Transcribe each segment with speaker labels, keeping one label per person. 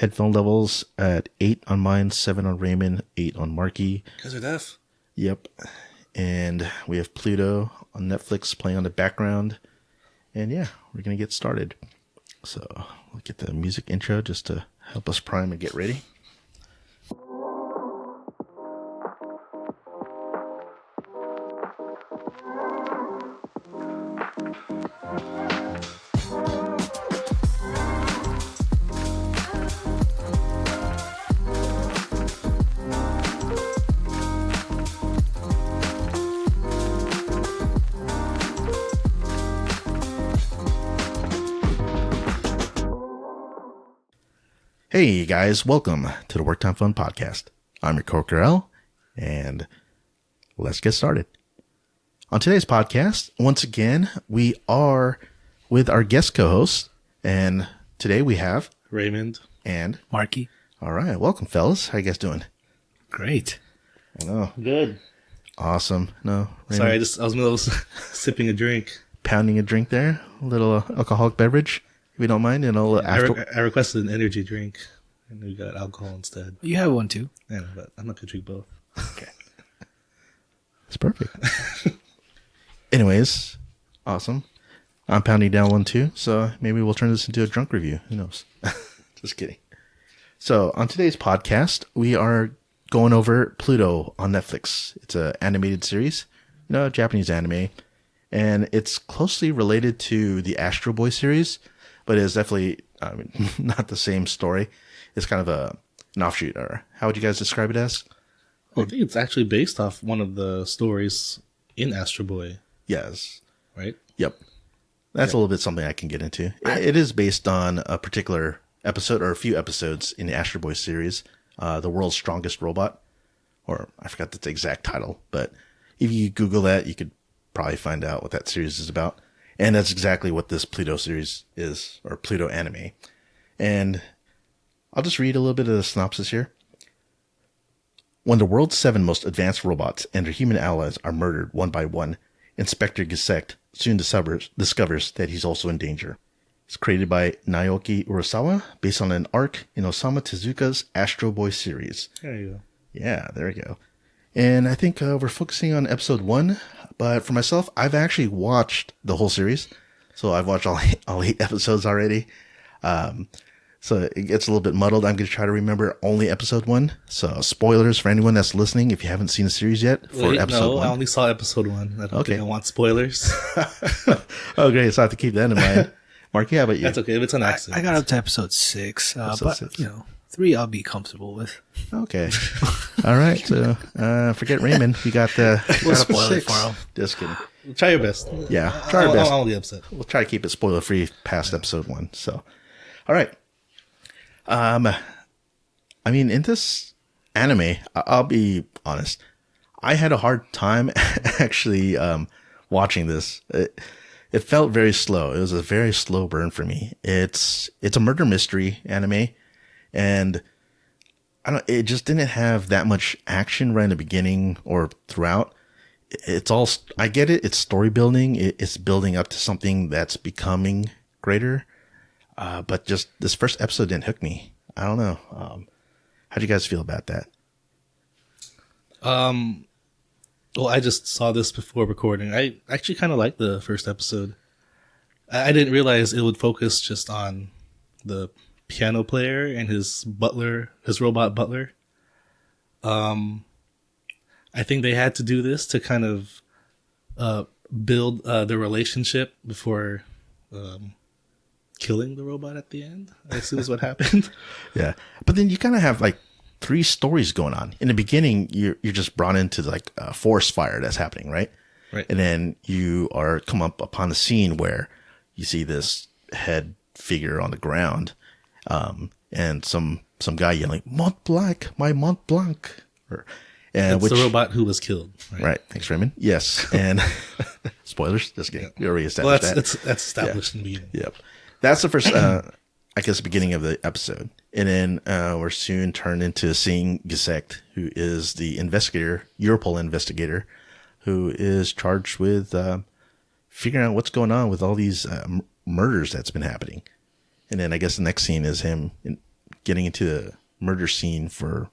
Speaker 1: Headphone levels at 8 on mine, 7 on Raymond, 8 on Marqui.
Speaker 2: Because they're deaf.
Speaker 1: Yep. And we have Pluto on Netflix playing on the background. And yeah, we're going to get started. So we'll get the music intro just to help us prime and get ready. Hey guys, welcome to the Work Time Fun Podcast. I'm your co-Corel, and let's get started. On today's podcast, once again, we are with our guest co-host, and today we have
Speaker 2: Raymond
Speaker 1: and
Speaker 3: Marqui.
Speaker 1: All right, welcome fellas. How you guys doing?
Speaker 3: Great.
Speaker 1: I know.
Speaker 2: Good.
Speaker 1: Awesome. No, Raymond,
Speaker 2: Sorry, I was in the middle of sipping a drink.
Speaker 1: pounding a drink there, a little alcoholic beverage, if you don't mind, and
Speaker 2: I requested an energy drink, and we got alcohol instead.
Speaker 3: You have one too.
Speaker 2: Yeah, but I'm not going to drink both.
Speaker 1: Okay. It's perfect. Anyways, awesome. I'm pounding down one too, so maybe we'll turn this into a drunk review. Who knows? Just kidding. So on today's podcast, we are going over Pluto on Netflix. It's an animated series, a Japanese anime, and it's closely related to the Astro Boy series, but it's definitely not the same story. It's kind of an offshoot, or how would you guys describe it as?
Speaker 2: I think it's actually based off one of the stories in Astro Boy.
Speaker 1: Yes.
Speaker 2: Right?
Speaker 1: Yep. That's a little bit something I can get into. It is based on a particular episode or a few episodes in the Astro Boy series, The World's Strongest Robot, or I forgot the exact title, but if you Google that, you could probably find out what that series is about. And that's exactly what this Pluto series is, or Pluto anime. And I'll just read a little bit of the synopsis here. When the world's 7 most advanced robots and their human allies are murdered one by one, Inspector Gesicht soon discovers that he's also in danger. It's created by Naoki Urasawa, based on an arc in Osamu Tezuka's Astro Boy series.
Speaker 2: There you go.
Speaker 1: Yeah, there we go. And I think we're focusing on episode 1, but for myself, I've actually watched the whole series. So I've watched all 8 episodes already. So it gets a little bit muddled. I'm going to try to remember only episode 1. So spoilers for anyone that's listening if you haven't seen the series yet for episode 1.
Speaker 2: I only saw episode 1. I don't think I want spoilers.
Speaker 1: Oh, great. So I have to keep that in mind. Marky, how about you?
Speaker 2: That's okay. If it's an accident.
Speaker 3: I got up to episode 6, but 6. 3 I'll be comfortable with.
Speaker 1: Okay. All right. So forget Raymond. You got the
Speaker 3: We'll spoil it for him.
Speaker 1: Just kidding.
Speaker 2: Try your best.
Speaker 1: Yeah, try our best.
Speaker 2: I won't get upset.
Speaker 1: We'll try to keep it spoiler free past episode 1. So, all right. In this anime, I'll be honest, I had a hard time actually watching this. It felt very slow. It was a very slow burn for me. It's a murder mystery anime, and it just didn't have that much action right in the beginning or throughout. I get it. It's story building. It's building up to something that's becoming greater. But just this first episode didn't hook me. I don't know. How do you guys feel about that?
Speaker 2: Well, I just saw this before recording. I actually kind of liked the first episode. I didn't realize it would focus just on the piano player and his butler, his robot butler. I think they had to do this to kind of build the relationship before killing the robot at the end. I assume is what happened.
Speaker 1: Yeah, but then you kind of have like 3 stories going on. In the beginning, you're just brought into like a forest fire that's happening, right?
Speaker 2: Right.
Speaker 1: And then you come up upon a scene where you see this head figure on the ground, and some guy yelling "Mont Blanc, my Mont Blanc,"
Speaker 2: and the robot who was killed.
Speaker 1: Right. Thanks, Raymond. Yes, and spoilers. Just kidding. We already established that.
Speaker 2: That's established in the beginning.
Speaker 1: Yep. That's the first, I guess, beginning of the episode. And then we're soon turned into seeing Gesicht, who is the investigator, Europol investigator, who is charged with figuring out what's going on with all these murders that's been happening. And then I guess the next scene is him getting into the murder scene for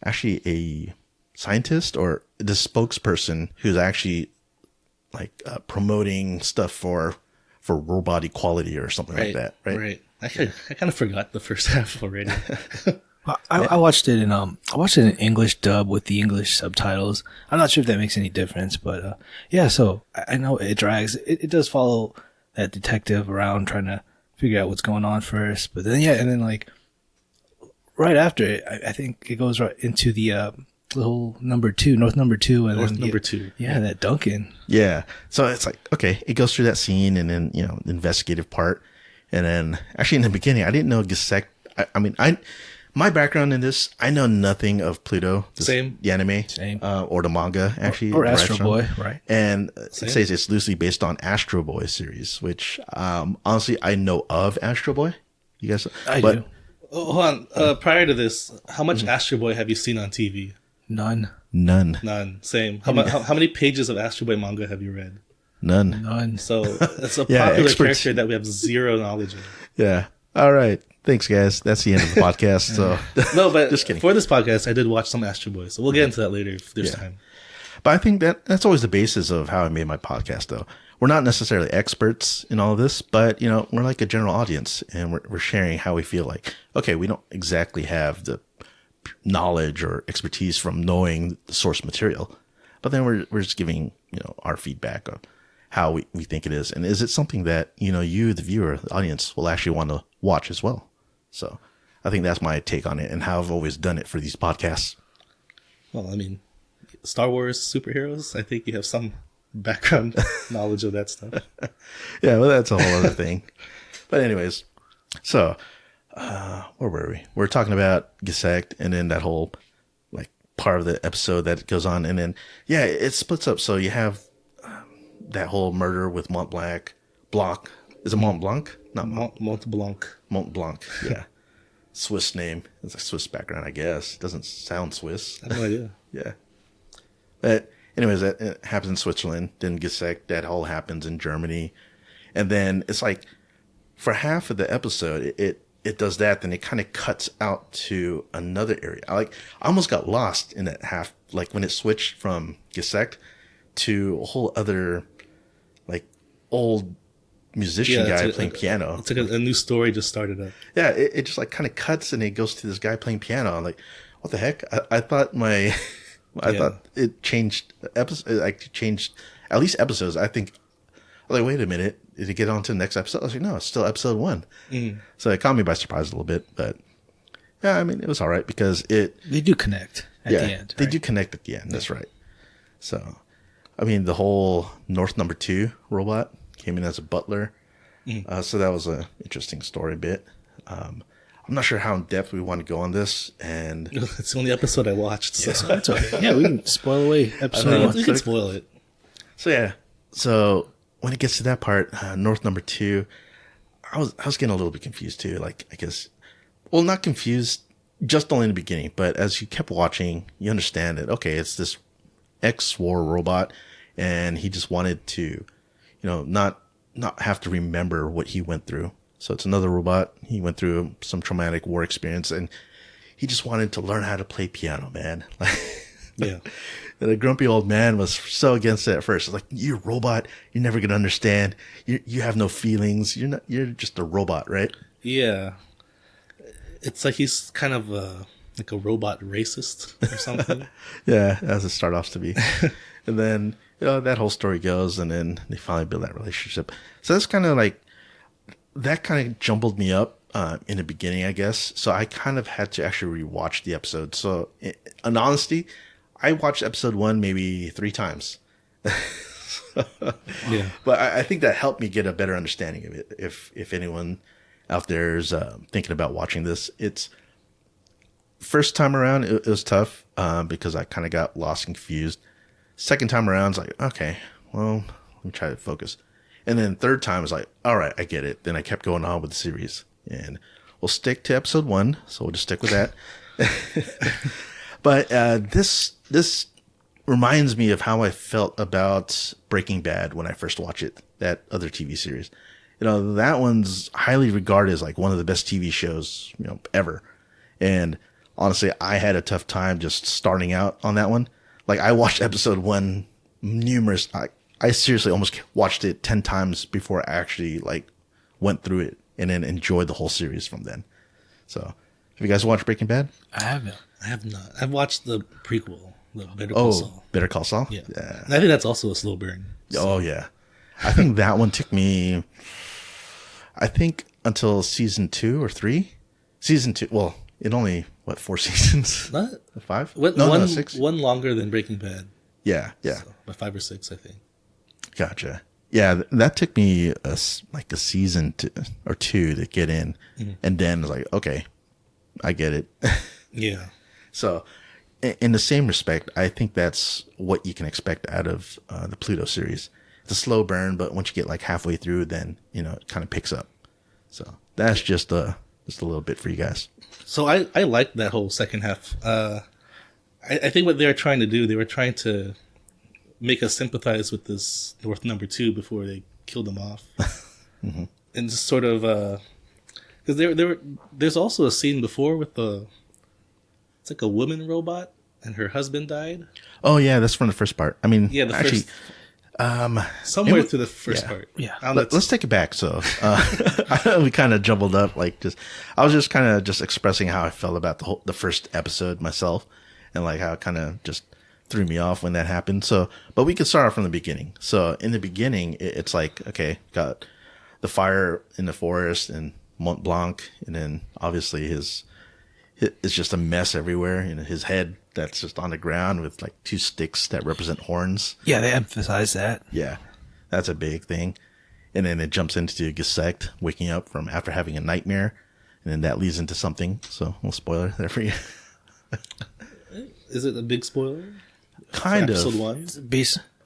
Speaker 1: actually a scientist or the spokesperson who's actually like promoting stuff for robot equality or something like that, right?
Speaker 2: Right. I kind of forgot the first half already.
Speaker 3: I watched it in English dub with the English subtitles. I'm not sure if that makes any difference, but yeah. So I know it drags. It does follow that detective around trying to figure out what's going on first, but then and then like right after it, I think it goes right into the whole number 2, North number 2, and
Speaker 2: North
Speaker 3: then
Speaker 2: number 2.
Speaker 3: Yeah, that Duncan.
Speaker 1: Yeah. So it's like, okay, it goes through that scene and then, the investigative part. And then actually in the beginning, I didn't know Gesicht. My background in this, I know nothing of Pluto.
Speaker 2: Same.
Speaker 1: The anime.
Speaker 3: Same.
Speaker 1: Or the manga, actually.
Speaker 3: Or Astro Boy, right?
Speaker 1: And it says it's loosely based on Astro Boy series, which honestly, I know of Astro Boy. You guys?
Speaker 3: I do.
Speaker 2: Oh, hold on. Prior to this, how much Astro Boy have you seen on TV?
Speaker 3: None.
Speaker 2: None. Same. How many pages of Astro Boy manga have you read?
Speaker 1: None.
Speaker 2: So it's a popular character that we have zero knowledge of.
Speaker 1: Yeah. All right. Thanks, guys. That's the end of the podcast. So
Speaker 2: no, but
Speaker 1: just kidding.
Speaker 2: For this podcast, I did watch some Astro Boy, so we'll get into that later if there's time.
Speaker 1: But I think that's always the basis of how I made my podcast, though. We're not necessarily experts in all of this, but we're like a general audience, and we're sharing how we feel like. Okay, we don't exactly have the knowledge or expertise from knowing the source material, but then we're just giving our feedback of how we think it is, and is it something that you, the viewer, the audience, will actually want to watch as well. So I think that's my take on it and how I've always done it for these podcasts.
Speaker 2: Well, I mean, Star Wars superheroes, I think you have some background knowledge of that stuff.
Speaker 1: Yeah, well, that's a whole other thing. But anyways, so where were we? We're talking about Gesicht and then that whole like part of the episode that goes on. And then, it splits up. So you have that whole murder with Mont Blanc. Is it Mont Blanc? Not
Speaker 2: Mont Blanc.
Speaker 1: Mont Blanc, yeah. Swiss name. It's a Swiss background, I guess. Doesn't sound Swiss.
Speaker 2: I have no idea.
Speaker 1: Yeah. But anyways, it happens in Switzerland. Then Gesicht, that all happens in Germany. And then it's like for half of the episode, it does that. Then it kind of cuts out to another area. I almost got lost in that half, like when it switched from Gesicht to a whole other like old musician guy playing piano.
Speaker 2: It's like a new story just started up.
Speaker 1: Yeah, it just like kind of cuts and it goes to this guy playing piano. I'm like, what the heck? I thought I thought it changed episode. Like changed at least episodes. I think. I'm like, wait a minute. Did it get on to the next episode? I was like, no, it's still episode 1. So it caught me by surprise a little bit, but yeah, I mean, it was all right because
Speaker 3: they do connect at the end.
Speaker 1: They do connect at the end. That's right. So, I mean, the whole North number 2 robot came in as a butler. So that was an interesting story bit. I'm not sure how in depth we want to go on this, and
Speaker 2: it's the only episode I watched. So.
Speaker 3: So that's okay. Yeah, we can spoil away episode 1.
Speaker 2: We can spoil it.
Speaker 1: So when it gets to that part, North number 2, I was getting a little bit confused too. Like, I guess, well, not confused, just only in the beginning, but as you kept watching, you understand that, okay, it's this ex-war robot, and he just wanted to, not have to remember what he went through. So it's another robot. He went through some traumatic war experience, and he just wanted to learn how to play piano, man.
Speaker 2: Yeah.
Speaker 1: And the grumpy old man was so against it at first. It's like, you're a robot. You're never going to understand. You have no feelings. You're just a robot, right?
Speaker 2: Yeah. It's like he's kind of like a robot racist or something.
Speaker 1: Yeah, as it starts off to be. And then, that whole story goes, and then they finally build that relationship. So that's kind of like, that kind of jumbled me up in the beginning, I guess. So I kind of had to actually rewatch the episode. So in honesty, I watched episode 1 maybe 3 times.
Speaker 2: Yeah.
Speaker 1: But I think that helped me get a better understanding of it. If anyone out there is thinking about watching this, it's first time around, it was tough because I kind of got lost and confused. Second time around, it's like, okay, well, let me try to focus. And then third time was like, all right, I get it. Then I kept going on with the series, and we'll stick to episode 1. So we'll just stick with that. But this reminds me of how I felt about Breaking Bad when I first watched it, that other TV series. that one's highly regarded as like one of the best TV shows, ever. And honestly, I had a tough time just starting out on that one. Like I watched episode 1 I seriously almost watched it 10 times before I actually like went through it and then enjoyed the whole series from then. So have you guys watched Breaking Bad?
Speaker 3: I haven't.
Speaker 2: I have not. I've watched the prequel, the Better Call Saul.
Speaker 1: Better Call Saul?
Speaker 2: Yeah. And I think that's also a slow burn. So.
Speaker 1: Oh, yeah. I think that one took me, until season 2 or 3. Season 2, well, it only, 4 seasons?
Speaker 2: What?
Speaker 1: 5?
Speaker 2: No,
Speaker 1: 6.
Speaker 2: One longer than Breaking Bad.
Speaker 1: Yeah.
Speaker 2: So, by 5 or 6, I think.
Speaker 1: Gotcha. Yeah, that took me a season or 2 to get in. Mm-hmm. And then it's like, okay, I get it.
Speaker 2: Yeah.
Speaker 1: So, in the same respect, I think that's what you can expect out of the Pluto series. It's a slow burn, but once you get like halfway through, then it kind of picks up. So that's just a little bit for you guys.
Speaker 2: So I like that whole second half. I think what they were trying to do, they were trying to make us sympathize with this North number 2 before they killed him off, mm-hmm. And just sort of because there's also a scene before with it's like a woman robot and her husband died.
Speaker 1: Oh yeah, that's from the first part. I mean,
Speaker 2: yeah,
Speaker 1: actually.
Speaker 2: Somewhere through the first part.
Speaker 3: Yeah.
Speaker 1: Let's take it back. So, we kind of jumbled up. I was just kind of just expressing how I felt about the first episode myself, and like how it kind of just threw me off when that happened. So, but we could start off from the beginning. So, in the beginning, it's like, okay, got the fire in the forest and Mont Blanc, and then obviously it's just a mess everywhere. His head that's just on the ground with like 2 sticks that represent horns.
Speaker 3: Yeah, they emphasize that.
Speaker 1: Yeah, that's a big thing. And then it jumps into Gesicht waking up from after having a nightmare, and then that leads into something. So, a little spoiler there for you.
Speaker 2: Is it a big spoiler?
Speaker 1: Kind of.
Speaker 2: Episode 1?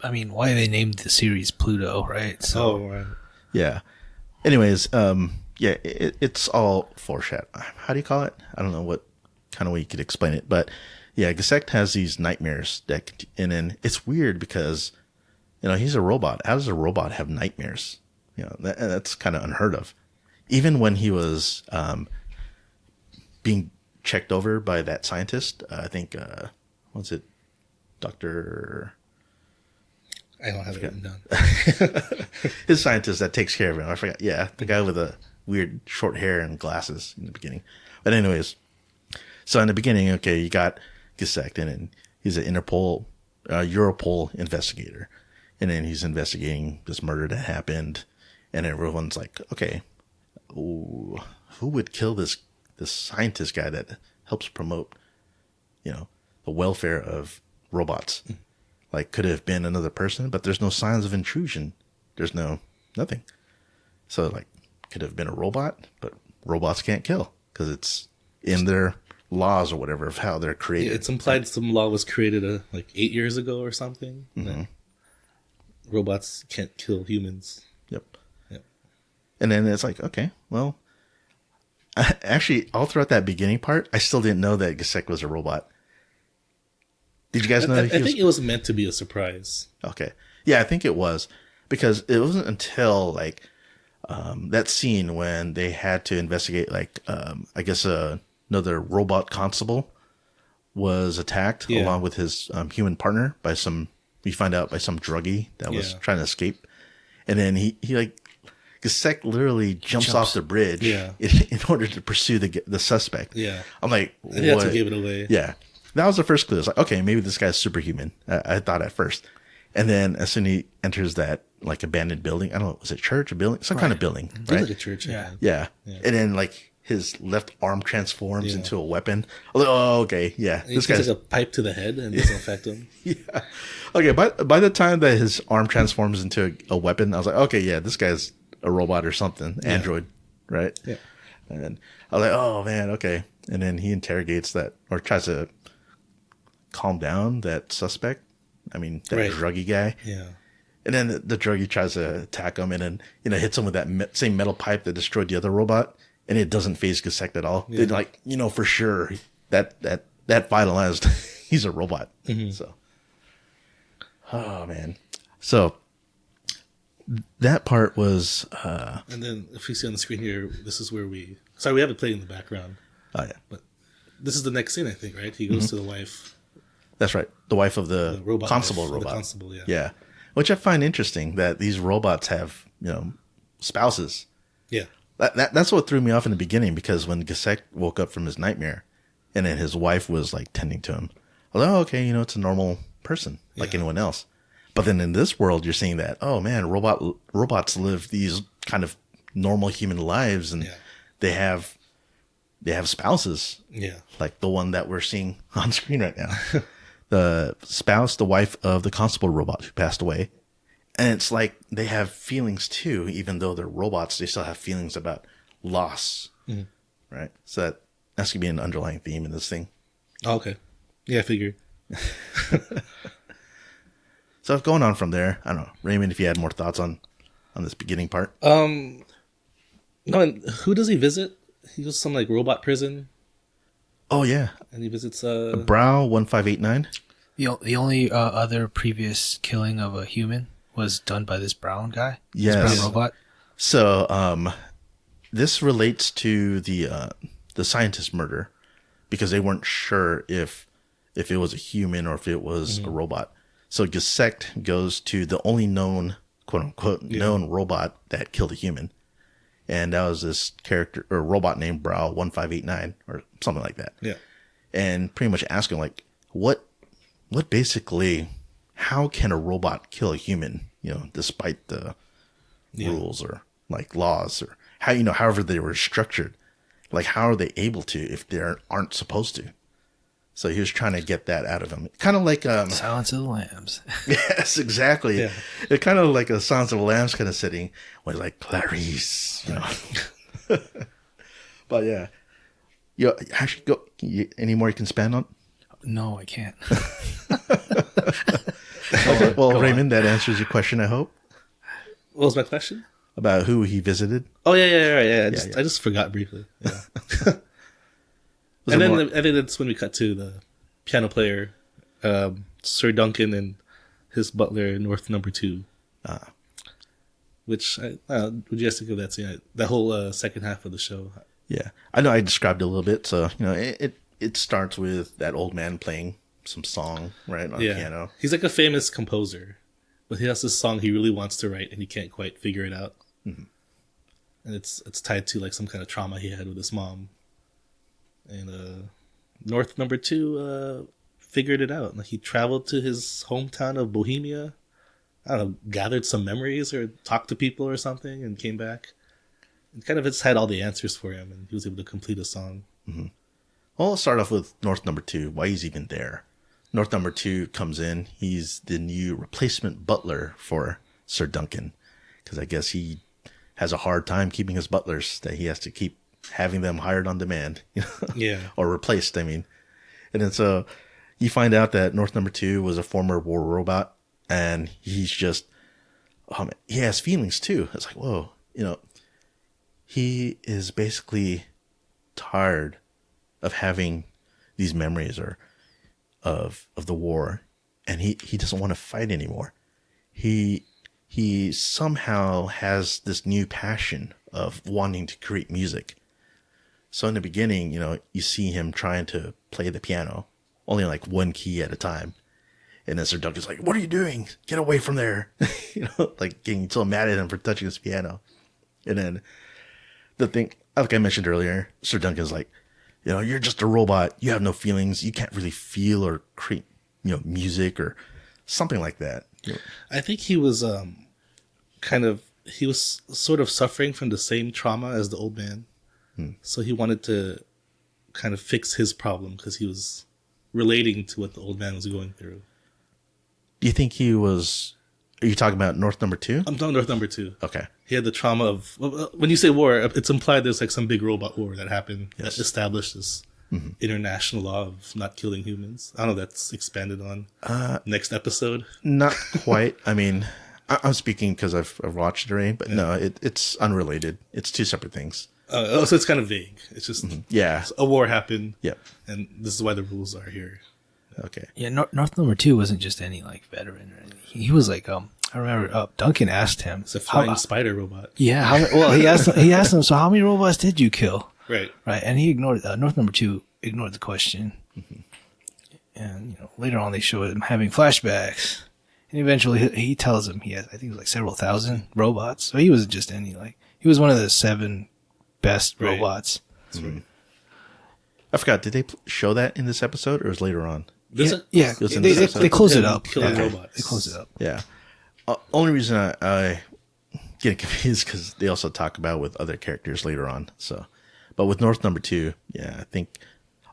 Speaker 3: I mean, why they named the series Pluto, right? So,
Speaker 2: right.
Speaker 1: Yeah. Anyways, yeah, it's all foreshadow. How do you call it? I don't know what kind of way you could explain it, but yeah, Gesicht has these nightmares and then it's weird because, he's a robot. How does a robot have nightmares? That's kind of unheard of. Even when he was, being checked over by that scientist, I think, what's it? Dr.
Speaker 2: I don't have it written down.
Speaker 1: His scientist that takes care of him. I forgot. Yeah, the guy with the weird short hair and glasses in the beginning. But anyways, so in the beginning, okay, you got Gesicht, and then he's an Europol investigator. And then he's investigating this murder that happened. And everyone's like, okay, who would kill this scientist guy that helps promote, the welfare of robots? Like, could it have been another person? But there's no signs of intrusion. There's nothing. So, like, could have been a robot, but robots can't kill because it's in their laws or whatever of how they're created.
Speaker 2: Yeah, it's implied some law was created 8 years ago or something.
Speaker 1: Mm-hmm.
Speaker 2: Robots can't kill humans.
Speaker 1: Yep. And then it's like, okay, well, actually, all throughout that beginning part, I still didn't know that Gesicht was a robot. Did you guys know
Speaker 2: I think it was meant to be a surprise.
Speaker 1: Okay. Yeah, I think it was. Because it wasn't until, that scene when they had to investigate, I guess another robot constable was attacked along with his human partner we find out by some druggie that was trying to escape. And then he Gesicht literally jumps off the bridge in order to pursue the suspect.
Speaker 2: Yeah.
Speaker 1: I'm like, what?
Speaker 2: They had to give it away.
Speaker 1: Yeah. That was the first clue. It's like, okay, maybe this guy's superhuman. I thought at first. And then as soon as he enters that abandoned building, I don't know, was it church or building? Some kind of building,
Speaker 2: It
Speaker 1: right?
Speaker 2: was like a church.
Speaker 1: Yeah. And then his left arm transforms into a weapon. I was like, oh, okay. Yeah.
Speaker 2: This guy's like a pipe to the head and doesn't affect him.
Speaker 1: Yeah. Okay. By the time that his arm transforms into a weapon, I was like, okay, yeah, this guy's a robot or something. Android. Right.
Speaker 2: Yeah.
Speaker 1: And I was like, oh man. Okay. And then he interrogates that or tries to calm down that suspect. I mean, that druggy guy.
Speaker 2: Yeah.
Speaker 1: And then the druggie tries to attack him and then, hits him with that same metal pipe that destroyed the other robot. And it doesn't phase Gesicht at all. Yeah. They're for sure that finalized he's a robot. Mm-hmm. So, oh man. So That part was.
Speaker 2: And then if you see on the screen here, this is where we. Sorry, we have it playing in the background.
Speaker 1: Oh yeah,
Speaker 2: but this is the next scene, I think. Right? He goes to the wife.
Speaker 1: That's right. The wife of the
Speaker 2: robot
Speaker 1: constable
Speaker 2: wife,
Speaker 1: robot.
Speaker 2: The constable, yeah.
Speaker 1: Yeah, which I find interesting that these robots have spouses.
Speaker 2: Yeah.
Speaker 1: That's what threw me off in the beginning, because when Gesicht woke up from his nightmare, and then his wife was like tending to him, I was like, oh, okay, it's a normal person like anyone else. But then in this world, you're seeing that, oh man, robots live these kind of normal human lives, and they have spouses.
Speaker 2: Yeah,
Speaker 1: like the one that we're seeing on screen right now. The spouse, the wife of the constable robot who passed away. And it's like they have feelings too, even though they're robots, they still have feelings about loss. Mm-hmm. Right? So that's going to be an underlying theme in this thing.
Speaker 2: Oh, okay. Yeah, I figured.
Speaker 1: So going on from there, I don't know. Raymond, if you had more thoughts on this beginning part.
Speaker 2: No, and who does he visit? He goes to some like robot prison.
Speaker 1: Oh, yeah.
Speaker 2: And he visits
Speaker 1: Brow 1589.
Speaker 3: The only other previous killing of a human was done by this brown guy.
Speaker 1: Yes.
Speaker 3: This brown robot.
Speaker 1: So this relates to the scientist murder, because they weren't sure if it was a human or if it was a robot. So Gesicht goes to the only known, quote unquote, known robot that killed a human. And that was this character or robot named Brow 1589 or something like that.
Speaker 2: Yeah.
Speaker 1: And pretty much asking like, what basically, how can a robot kill a human, despite the rules or like laws or how, however they were structured, like how are they able to if they aren't supposed to? So he was trying to get that out of him. Kind of like
Speaker 3: Silence of the Lambs.
Speaker 1: Yes, exactly. Yeah. It kind of like a Silence of the Lambs kind of setting when like Clarice, But yeah. Actually go any more you can spend on?
Speaker 3: No, I can't.
Speaker 1: Okay, well, Raymond, that answers your question, I hope.
Speaker 2: What was my question?
Speaker 1: About who he visited.
Speaker 2: Oh yeah. I just forgot briefly. Yeah. And then I think that's when we cut to the piano player, Sir Duncan, and his butler, North Number 2. Which, would you guys think of that scene? That whole second half of the show.
Speaker 1: Yeah. I know I described it a little bit. So, it starts with that old man playing some song, right, on piano.
Speaker 2: He's like a famous composer. But he has this song he really wants to write, and he can't quite figure it out. Mm-hmm. And it's tied to like some kind of trauma he had with his mom. And North Number 2 figured it out. Like he traveled to his hometown of Bohemia. I don't know, gathered some memories or talked to people or something, and came back. And kind of just had all the answers for him, and he was able to complete a song.
Speaker 1: Mm-hmm. Well, let's start off with North Number 2. Why he's even there? North Number 2 comes in. He's the new replacement butler for Sir Duncan, because I guess he has a hard time keeping his butlers, that he has to keep having them hired on demand, or replaced. I mean, and then so you find out that North Number 2 was a former war robot, and he's just, he has feelings too. It's like, whoa, he is basically tired of having these memories or of the war, and he doesn't want to fight anymore. He somehow has this new passion of wanting to create music. So in the beginning, you see him trying to play the piano, only like one key at a time. And then Sir Duncan's like, what are you doing? Get away from there. Like getting so mad at him for touching his piano. And then the thing, like I mentioned earlier, Sir Duncan's like, you're just a robot. You have no feelings. You can't really feel or create, music or something like that.
Speaker 2: I think he was he was sort of suffering from the same trauma as the old man. So he wanted to kind of fix his problem because he was relating to what the old man was going through.
Speaker 1: Do you think he was... Are you talking about North Number 2?
Speaker 2: I'm talking North Number 2.
Speaker 1: Okay.
Speaker 2: He had the trauma of... When you say war, it's implied there's like some big robot war that happened that established this international law of not killing humans. I don't know if that's expanded on next episode. Not
Speaker 1: quite. I mean, I'm speaking because I've watched it already, but no, it's unrelated. It's two separate things.
Speaker 2: So it's kind of vague. It's just a war happened.
Speaker 1: Yeah,
Speaker 2: and this is why the rules are here.
Speaker 1: Okay.
Speaker 3: Yeah, North Number 2 wasn't just any like veteran or anything. He was like I remember Duncan asked him.
Speaker 2: It's a flying spider robot.
Speaker 3: Yeah. He asked him, so how many robots did you kill?
Speaker 2: Right.
Speaker 3: And he ignored, North Number 2 ignored the question. Mm-hmm. And, later on they show him having flashbacks. And eventually he tells him he has, I think it was like several thousand robots. So he wasn't just any, he was one of the 7 best robots.
Speaker 2: That's right.
Speaker 1: I forgot, did they show that in this episode or was it later on?
Speaker 3: They close it up.
Speaker 2: Killing robots.
Speaker 3: They close it up.
Speaker 1: Yeah. Only reason I get confused because they also talk about with other characters later on. So, but with North Number 2, yeah, I think.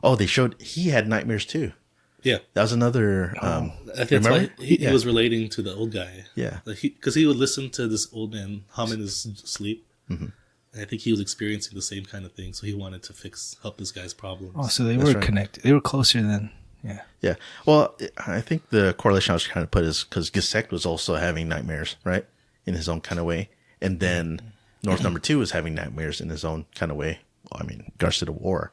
Speaker 1: Oh, they showed he had nightmares too.
Speaker 2: Yeah,
Speaker 1: that was another.
Speaker 2: I think that's why he was relating to the old guy.
Speaker 1: Yeah,
Speaker 2: because he would listen to this old man hum in his sleep.
Speaker 1: Mm-hmm.
Speaker 2: And I think he was experiencing the same kind of thing, so he wanted to help this guy's problems.
Speaker 3: Oh, so they were connected. They were closer than. Yeah.
Speaker 1: Yeah. Well, I think the correlation I was trying to put is because Gesicht was also having nightmares, right? In his own kind of way. And then North Number 2 was having nightmares in his own kind of way. Well, I mean, regards to the war.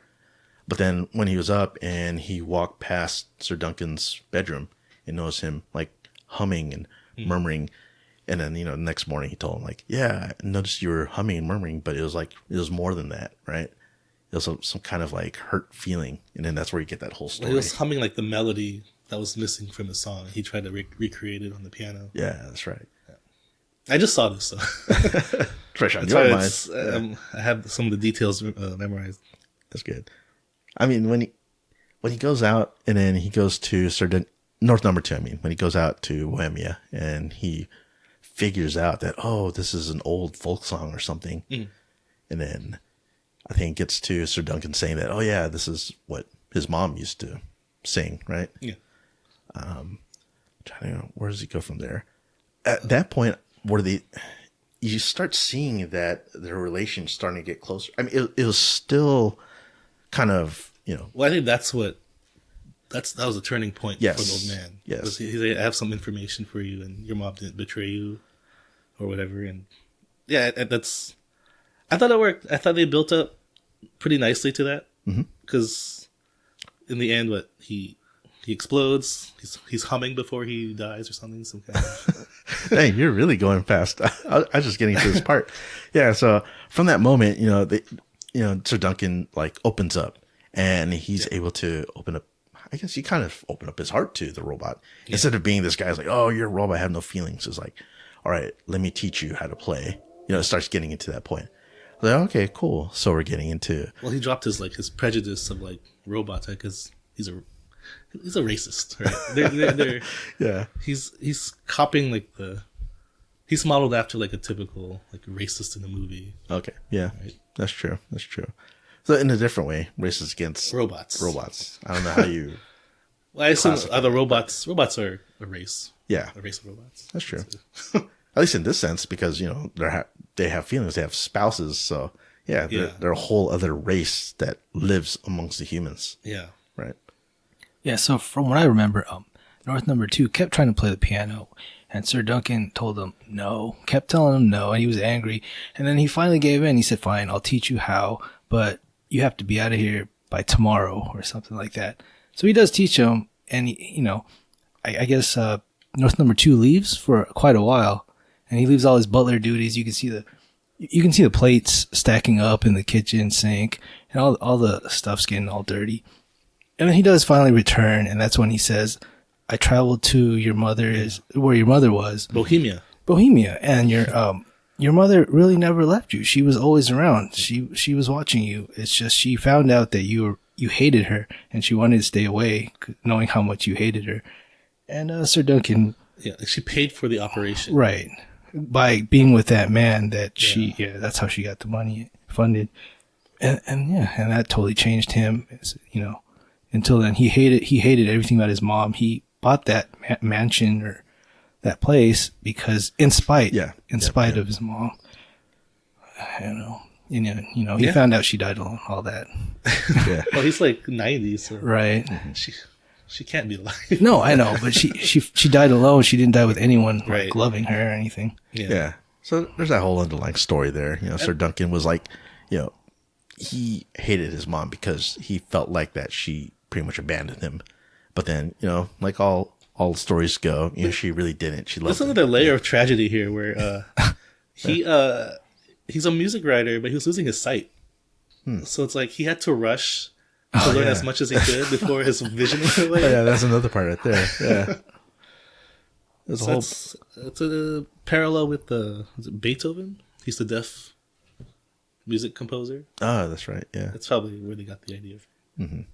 Speaker 1: But then when he was up and he walked past Sir Duncan's bedroom and noticed him humming and murmuring. And then, the next morning he told him yeah, I noticed you were humming and murmuring, but it was more than that, right? It was some kind of hurt feeling, and then that's where you get that whole story.
Speaker 2: He was humming the melody that was missing from the song. He tried to recreate it on the piano.
Speaker 1: Yeah, that's right.
Speaker 2: Yeah. I just saw this, so
Speaker 1: fresh on your mind.
Speaker 2: I have some of the details memorized.
Speaker 1: That's good. I mean, when he goes out and then he goes to North Number 2. I mean, when he goes out to Bohemia and he figures out that this is an old folk song or something, and then. I think it gets to Sir Duncan saying that, oh yeah, this is what his mom used to sing, right?
Speaker 2: Yeah.
Speaker 1: Where does he go from there? At that point, you start seeing that their relation's starting to get closer. I mean, it was still kind of,
Speaker 2: Well, I think that was a turning point for the old man.
Speaker 1: Yes.
Speaker 2: He's like, I have some information for you, and your mom didn't betray you, or whatever. And yeah, I thought it worked. I thought they built up pretty nicely to that, because in the end, he explodes. He's humming before he dies or something. Some kind of.
Speaker 1: Dang, you're really going fast. I was just getting to this part. Yeah. So from that moment, Sir Duncan opens up and he's able to open up. I guess he kind of opened up his heart to the robot instead of being this guy's oh, you're a robot, I have no feelings. It's all right, let me teach you how to play. It starts getting into that point. Okay, cool. So we're getting into.
Speaker 2: Well, he dropped his prejudice of robots because he's a racist, right? They're
Speaker 1: yeah.
Speaker 2: He's copying he's modeled after a typical racist in a movie.
Speaker 1: Okay, yeah, right? That's true. So in a different way, racist against
Speaker 2: robots.
Speaker 1: I don't know how you.
Speaker 2: Well, I assume other robots are a race.
Speaker 1: Yeah,
Speaker 2: a race of robots.
Speaker 1: That's true. At least in this sense, because they have feelings, they have spouses, so they're a whole other race that lives amongst the humans.
Speaker 2: Yeah,
Speaker 1: right.
Speaker 3: Yeah. So from what I remember, North Number 2 kept trying to play the piano, and Sir Duncan told him no, kept telling him no, and he was angry, and then he finally gave in. He said, "Fine, I'll teach you how, but you have to be out of here by tomorrow," or something like that. So he does teach him, and I guess North Number 2 leaves for quite a while. And he leaves all his butler duties. You can see the plates stacking up in the kitchen sink, and all the stuff's getting all dirty. And then he does finally return, and that's when he says, "I traveled to where your mother was,
Speaker 2: Bohemia,
Speaker 3: and your mother really never left you. She was always around. She was watching you. It's just she found out that you hated her, and she wanted to stay away, knowing how much you hated her." And Sir Duncan,
Speaker 2: she paid for the operation,
Speaker 3: right? By being with that man that that's how she got the money funded. And that totally changed him. Until then he hated everything about his mom. He bought that mansion or that place because in spite of his mom. He found out she died alone, all that.
Speaker 1: Yeah.
Speaker 2: Well, he's 90, so
Speaker 3: right.
Speaker 2: She can't be alive.
Speaker 3: No, I know, but she died alone. She didn't die with anyone loving her or anything.
Speaker 1: Yeah. So there's that whole underlying story there. Sir Duncan was he hated his mom because he felt that she pretty much abandoned him. But then, all all stories go. She really didn't. She loved
Speaker 2: There's another layer of tragedy here where he's a music writer, but he was losing his sight. So it's like he had to rush to learn as much as he could before his vision went away.
Speaker 1: Oh, yeah, that's another part right there. Yeah.
Speaker 2: It's a parallel with is it Beethoven? He's the deaf music composer.
Speaker 1: Oh, that's right. Yeah.
Speaker 2: That's probably where they got the idea from.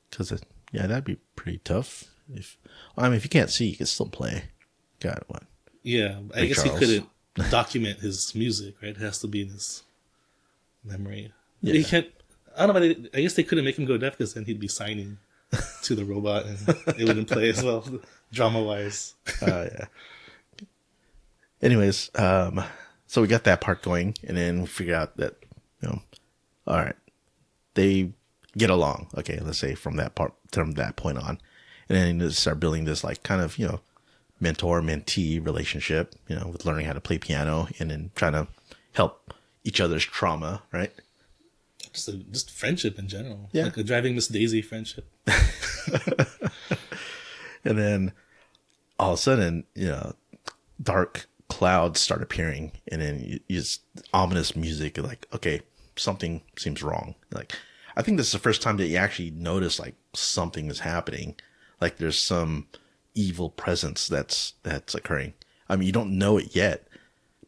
Speaker 1: Because, that'd be pretty tough. If you can't see, you can still play. Got what?
Speaker 2: Yeah, I guess
Speaker 1: Charles.
Speaker 2: he couldn't document his music, right? It has to be in his memory.
Speaker 1: Yeah.
Speaker 2: He can't. I don't know. I guess they couldn't make him go deaf because then he'd be signing to the robot and it wouldn't play as well, drama wise.
Speaker 1: Yeah. Anyways, so we got that part going, and then we figure out that, all right, they get along. Okay, let's say from that point on, and then they start building this like kind of mentor-mentee relationship, with learning how to play piano and then trying to help each other's trauma, right?
Speaker 2: Just friendship in general.
Speaker 1: Yeah.
Speaker 2: Like a driving Miss Daisy friendship.
Speaker 1: And then all of a sudden, dark clouds start appearing, and then you just ominous music. Like, okay, something seems wrong. Like, I think this is the first time that you actually notice like something is happening. Like there's some evil presence that's occurring. I mean, you don't know it yet,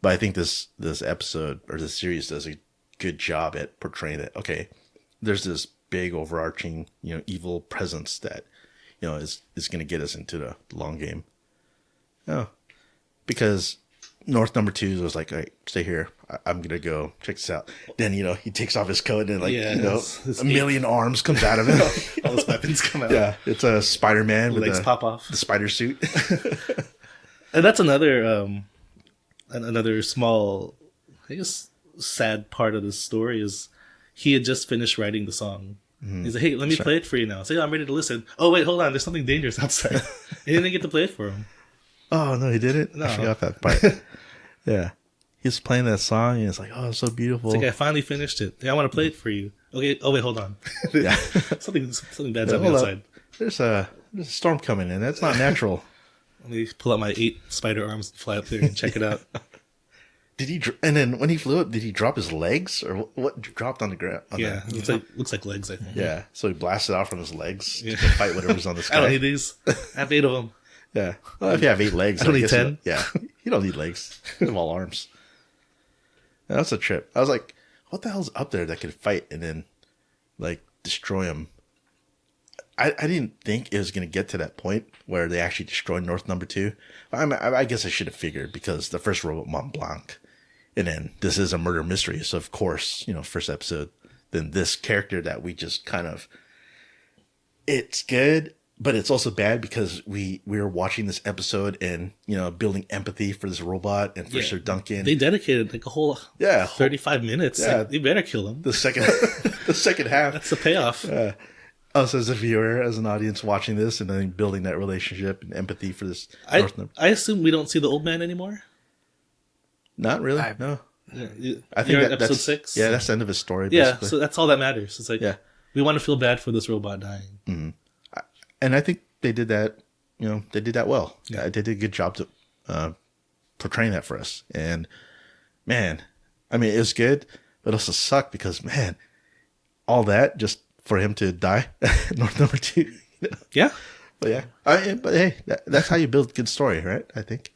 Speaker 1: but I think this episode or this series does a good job at portraying that. Okay, there's this big overarching evil presence that is going to get us into the long game. Oh, because North number 2 was like, all right, stay here. I'm going to go check this out. Then, he takes off his coat and a million arms comes out of him.
Speaker 2: All his weapons come out.
Speaker 1: Yeah. It's a Spider-Man with
Speaker 2: legs pop off.
Speaker 1: The spider suit.
Speaker 2: And that's another small, I guess, sad part of the story is he had just finished writing the song. He's like, hey, let me play it for you now. I say, I'm ready to listen. Oh, wait, hold on. There's something dangerous outside. He didn't get to play it for him.
Speaker 1: Oh, no, he didn't?
Speaker 2: No.
Speaker 1: I forgot that part. Yeah. He was playing that song, and it's like, oh, it's so beautiful.
Speaker 2: It's like, I finally finished it. Yeah, I want to play it for you. Okay. Oh, wait, hold on.
Speaker 1: Yeah.
Speaker 2: something bad's happening outside.
Speaker 1: There's a storm coming in. That's not natural.
Speaker 2: Let me pull out my 8 spider arms and fly up there and check it out.
Speaker 1: And then when he flew up, did he drop his legs or what dropped on the ground?
Speaker 2: Yeah, looks like legs, I think.
Speaker 1: Yeah, so he blasted out from his legs to fight whatever's on the sky.
Speaker 2: I don't need these. I have 8 of them.
Speaker 1: Yeah, well, if you have 8 legs,
Speaker 2: I don't need
Speaker 1: guess
Speaker 2: 10.
Speaker 1: You don't need legs. You have all arms. Yeah, that's a trip. I was like, what the hell's up there that could fight and then like destroy him? I didn't think it was going to get to that point where they actually destroyed North number 2. I guess I should have figured because the first robot Mont Blanc. And then this is a murder mystery. So, of course, first episode, then this character that we just kind of, it's good, but it's also bad because we were watching this episode and, building empathy for this robot and for Sir Duncan.
Speaker 2: They dedicated like a whole 35 minutes.
Speaker 1: Yeah.
Speaker 2: Like, they better kill him.
Speaker 1: The second half.
Speaker 2: That's the payoff.
Speaker 1: Us as a viewer, as an audience watching this and then building that relationship and empathy for this.
Speaker 2: I assume we don't see the old man anymore.
Speaker 1: Not really. No.
Speaker 2: Yeah,
Speaker 1: I think
Speaker 2: that's episode 6.
Speaker 1: Yeah, that's the end of his story.
Speaker 2: Yeah,
Speaker 1: basically.
Speaker 2: so that's all that matters. It's like we want to feel bad for this robot dying.
Speaker 1: Mm-hmm. And I think they did that. They did that well.
Speaker 2: Yeah.
Speaker 1: They did a good job to portraying that for us. And man, I mean, it was good, but it also sucked because man, all that just for him to die. North number 2.
Speaker 2: Yeah,
Speaker 1: but yeah. But hey, that's how you build good story, right? I think.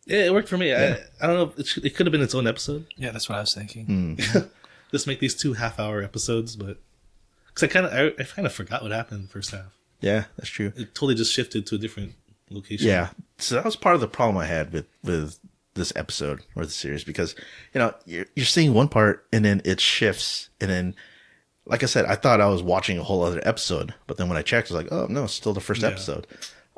Speaker 2: Yeah, it worked for me. Yeah. I don't know. It could have been its own episode.
Speaker 3: Yeah, that's what I was thinking.
Speaker 2: Just make these 2 half-hour episodes, but because I kind of forgot what happened in the first half.
Speaker 1: Yeah, that's true.
Speaker 2: It totally just shifted to a different location.
Speaker 1: Yeah, so that was part of the problem I had with this episode or the series because you're seeing one part and then it shifts and then, like I said, I thought I was watching a whole other episode, but then when I checked, I was like, oh no, it's still the first episode.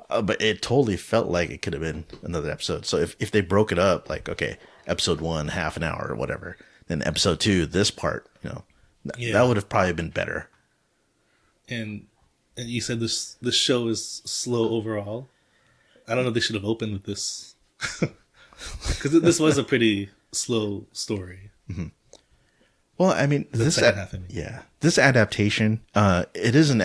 Speaker 1: But it totally felt like it could have been another episode. So if they broke it up, like, okay, episode 1, half an hour or whatever, then episode 2, this part, that would have probably been better.
Speaker 2: And you said this show is slow overall. I don't know if they should have opened with this. Because this was a pretty slow story.
Speaker 1: Mm-hmm. Well, I mean, this
Speaker 2: adaptation,
Speaker 1: it is an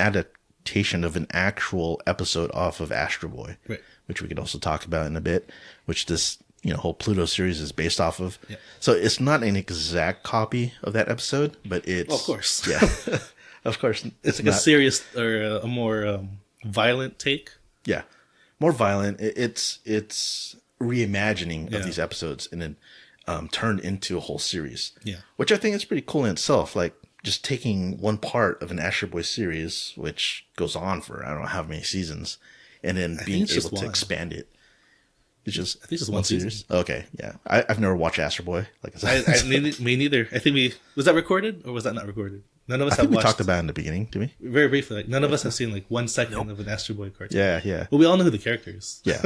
Speaker 1: adaptation of an actual episode off of Astro Boy,
Speaker 2: Right.
Speaker 1: which we could also talk about in a bit, which this whole Pluto series is based off of.
Speaker 2: Yeah.
Speaker 1: So it's not an exact copy of that episode, but it's
Speaker 2: Well, of course.
Speaker 1: yeah, of course,
Speaker 2: It's like a serious or a more violent take.
Speaker 1: yeah, more violent. It's reimagining of
Speaker 2: Yeah.
Speaker 1: these episodes and then turned into a whole series.
Speaker 2: Yeah.
Speaker 1: Which I think is pretty cool in itself. Like just taking one part of an Astro Boy series, which goes on for I don't know how many seasons, and then being
Speaker 2: it's just
Speaker 1: able to
Speaker 2: one.
Speaker 1: expand it. It's just
Speaker 2: I think it's just one season.
Speaker 1: Okay, yeah. I've never watched Astro Boy. Like I said,
Speaker 2: Me neither. I think was that recorded or was that not recorded? None of us
Speaker 1: I
Speaker 2: have
Speaker 1: think we
Speaker 2: watched.
Speaker 1: talked about it in the beginning, did we?
Speaker 2: Very briefly. Like none of us have seen like 1 second of an Astro Boy cartoon.
Speaker 1: Yeah.
Speaker 2: But we all know who the character is.
Speaker 1: Yeah.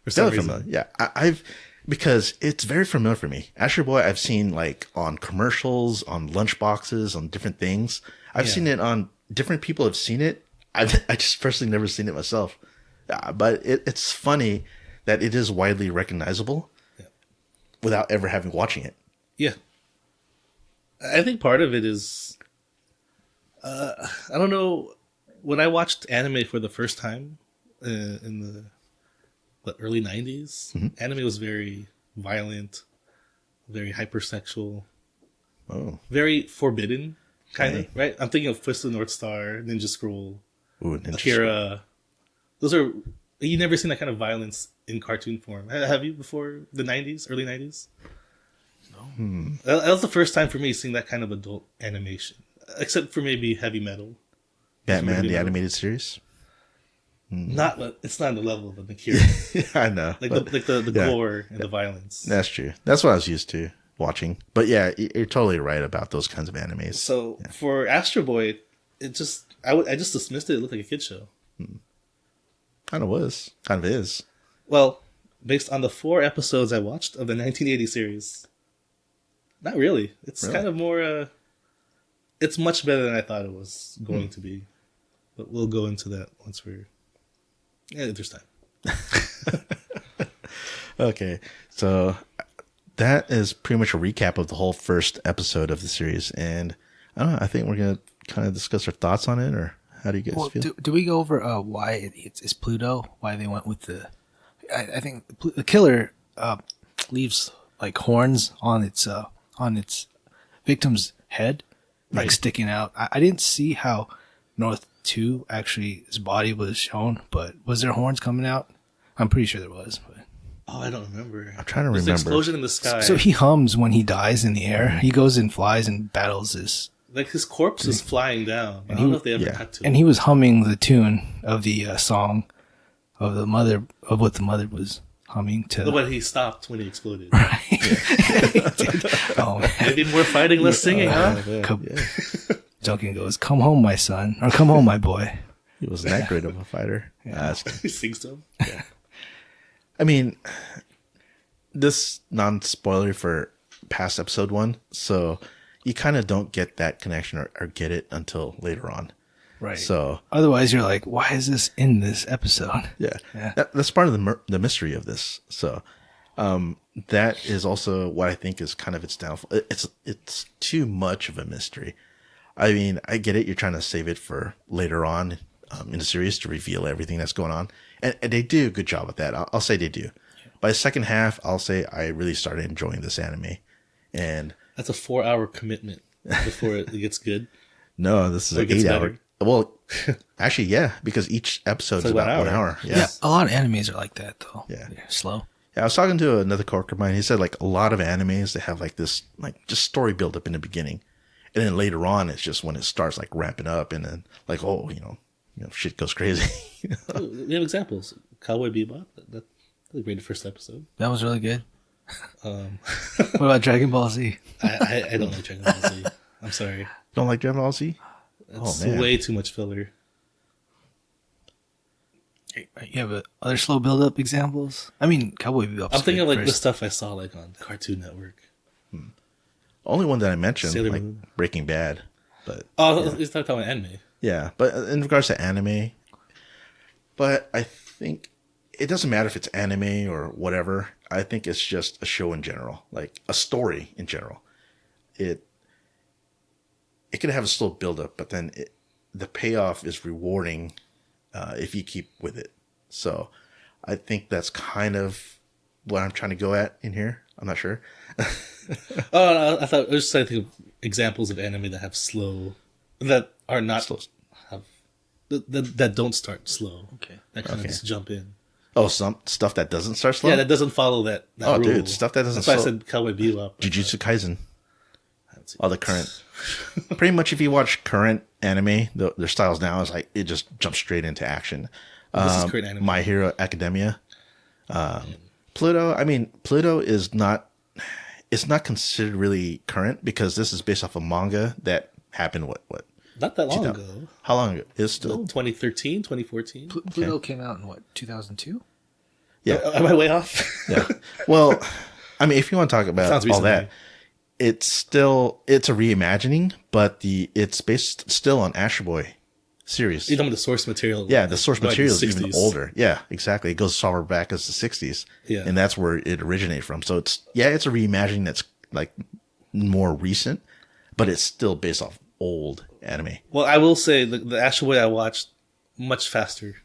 Speaker 2: For some
Speaker 1: Definitely
Speaker 2: reason.
Speaker 1: familiar. Yeah, I've because it's very familiar for me. Astro Boy, I've seen like on commercials, on lunch boxes, on different things. I've
Speaker 2: Yeah.
Speaker 1: seen it on different people have seen it. I just personally never seen it myself. But it's funny that it is widely recognizable without ever having watching it.
Speaker 2: Yeah. I think part of it is, I don't know, when I watched anime for the first time in the early 90s, anime was very violent, very hypersexual, very forbidden, kind of, right? I'm thinking of Fist of the North Star, Ninja Scroll,
Speaker 1: Ooh, Ninja
Speaker 2: Akira. Those are, you never seen that kind of violence in cartoon form. Have you before the 90s, early 90s? No. That was the first time for me seeing that kind of adult animation, except for maybe Heavy Metal.
Speaker 1: Batman, the
Speaker 2: Metal.
Speaker 1: animated series.
Speaker 2: It's not the level of an Akira.
Speaker 1: I know.
Speaker 2: Like
Speaker 1: but
Speaker 2: the
Speaker 1: yeah.
Speaker 2: gore and the violence.
Speaker 1: That's true. That's what I was used to watching. But yeah, you're totally right about those kinds of animes.
Speaker 2: So for Astro Boy, it just I just dismissed it. It looked like a kid show.
Speaker 1: Kind of was. Kind of is.
Speaker 2: Well, based on the 4 episodes I watched of the 1980 series, not really. It's
Speaker 1: Really?
Speaker 2: kind of more. It's much better than I thought it was going to be, but we'll go into that once there's time.
Speaker 1: Okay. So that is pretty much a recap of the whole first episode of the series. And I don't know, I think we're going to kind of discuss our thoughts on it, or how do you guys
Speaker 3: Well,
Speaker 1: feel?
Speaker 3: do we go over why it's Pluto? Why they went with the? I think the killer leaves like horns on its victim's head, like
Speaker 1: Right.
Speaker 3: sticking out. I didn't see how North 2 actually his body was shown, but was there horns coming out? I'm pretty sure there was. But.
Speaker 2: Oh, I don't remember.
Speaker 1: I'm trying to
Speaker 2: There's an
Speaker 1: remember.
Speaker 2: explosion in the sky.
Speaker 3: So he hums when he dies in the air. He goes and flies and battles this.
Speaker 2: like his corpse is flying down. I don't know if they ever
Speaker 1: yeah.
Speaker 2: cut to
Speaker 3: And
Speaker 2: it.
Speaker 3: he was humming the tune of the song of the mother of what the mother was humming to.
Speaker 2: But he stopped when he exploded.
Speaker 3: Oh man.
Speaker 2: Maybe more fighting, less singing, huh?
Speaker 3: Duncan goes, "Come home, my son," or "Come home, my boy."
Speaker 1: He wasn't that great of a fighter.
Speaker 2: He sings to him.
Speaker 1: I mean, this non-spoiler for past episode 1, so you kind of don't get that connection or get it until later on.
Speaker 3: Right.
Speaker 1: So
Speaker 3: Otherwise, you're like, "Why is this in this episode?"
Speaker 1: yeah,
Speaker 3: Yeah.
Speaker 1: that's part of the mystery of this. So that is also what I think is kind of its downfall. It's too much of a mystery. I mean, I get it. You're trying to save it for later on in the series to reveal everything that's going on. And they do a good job with that. I'll say they do. By the second half, I'll say I really started enjoying this anime. And
Speaker 2: That's a 4-hour commitment before it gets good.
Speaker 1: no, this is
Speaker 2: Or
Speaker 1: an
Speaker 2: it gets
Speaker 1: 8-hour.
Speaker 2: better.
Speaker 1: Well, actually, yeah, because each episode is
Speaker 2: like
Speaker 1: about
Speaker 2: 1
Speaker 1: 1
Speaker 2: hour.
Speaker 1: hour.
Speaker 3: Yeah, a lot of animes are like that, though.
Speaker 1: Yeah.
Speaker 3: They're slow.
Speaker 1: Yeah, I was talking to another coworker of mine. He said like a lot of animes, they have like this, like just story build up in the beginning. And then later on, it's just when it starts like ramping up and then like, oh, shit goes crazy.
Speaker 2: We have examples. Cowboy Bebop. That's a great first episode.
Speaker 3: That was really good. What about Dragon Ball Z?
Speaker 2: I don't like Dragon Ball Z. I'm sorry.
Speaker 1: Don't like Dragon Ball Z?
Speaker 2: It's
Speaker 1: man.
Speaker 2: way too much filler.
Speaker 3: You have other slow build-up examples? I mean, Cowboy Bebop.
Speaker 2: I'm thinking of like the stuff I saw like on Cartoon Network.
Speaker 1: Only one that I mentioned,
Speaker 2: Sailor
Speaker 1: like
Speaker 2: Moon.
Speaker 1: Breaking Bad. But
Speaker 2: Oh, it's not talking about anime.
Speaker 1: yeah, but in regards to anime, but I think it doesn't matter if it's anime or whatever. I think it's just a show in general, like a story in general. It could have a slow build up, but then the payoff is rewarding if you keep with it. So I think that's kind of what I'm trying to go at in here. I'm not sure.
Speaker 2: Oh, I thought I was just trying to think of examples of anime that have that are not
Speaker 1: Slow.
Speaker 2: that don't start slow.
Speaker 3: Okay.
Speaker 2: That kind of just jump in.
Speaker 1: Oh, some stuff that doesn't start slow?
Speaker 2: Yeah, that doesn't follow that rule.
Speaker 1: Dude, stuff that doesn't
Speaker 2: That's why I
Speaker 1: slow.
Speaker 2: said Cowboy Bebop.
Speaker 1: Jujutsu Kaisen.
Speaker 2: That's
Speaker 1: All the current. Pretty much if you watch current anime, their styles now is like, it just jumps straight into action.
Speaker 2: This is current anime.
Speaker 1: My Hero Academia. Pluto, I mean, Pluto is not, it's not considered really current because this is based off a manga that happened, what?
Speaker 2: Not that long
Speaker 1: 2000.
Speaker 2: ago.
Speaker 1: How long ago? It's
Speaker 2: No,
Speaker 1: still,
Speaker 2: 2013, 2014.
Speaker 3: Pluto came out in what, 2002?
Speaker 1: yeah.
Speaker 2: Am I way off?
Speaker 1: Yeah. Well, I mean, if you want to talk about
Speaker 2: Sounds
Speaker 1: all that,
Speaker 2: recently.
Speaker 1: it's a reimagining, but it's based still on Astro Boy series.
Speaker 2: You're talking about the source material.
Speaker 1: Yeah, the source
Speaker 2: like
Speaker 1: material is
Speaker 2: the
Speaker 1: even
Speaker 2: 60s.
Speaker 1: older. Yeah, exactly. It goes as far back as the 60s.
Speaker 2: Yeah.
Speaker 1: And that's where it originated from. So it's a reimagining that's like more recent, but it's still based off old anime.
Speaker 2: Well, I will say the Astro Boy I watched much faster.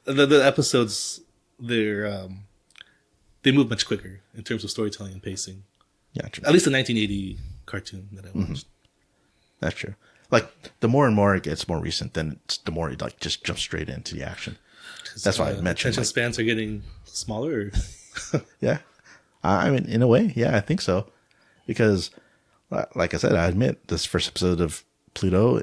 Speaker 2: The episodes they move much quicker in terms of storytelling and pacing.
Speaker 1: Yeah, true.
Speaker 2: At least the 1980 cartoon that I watched.
Speaker 1: That's true. Like the more and more it gets more recent, then the more it like just jumps straight into the action. That's why I mentioned
Speaker 2: attention
Speaker 1: like,
Speaker 2: spans are getting smaller.
Speaker 1: yeah. I mean, in a way, yeah, I think so. Because, like I said, I admit this first episode of Pluto,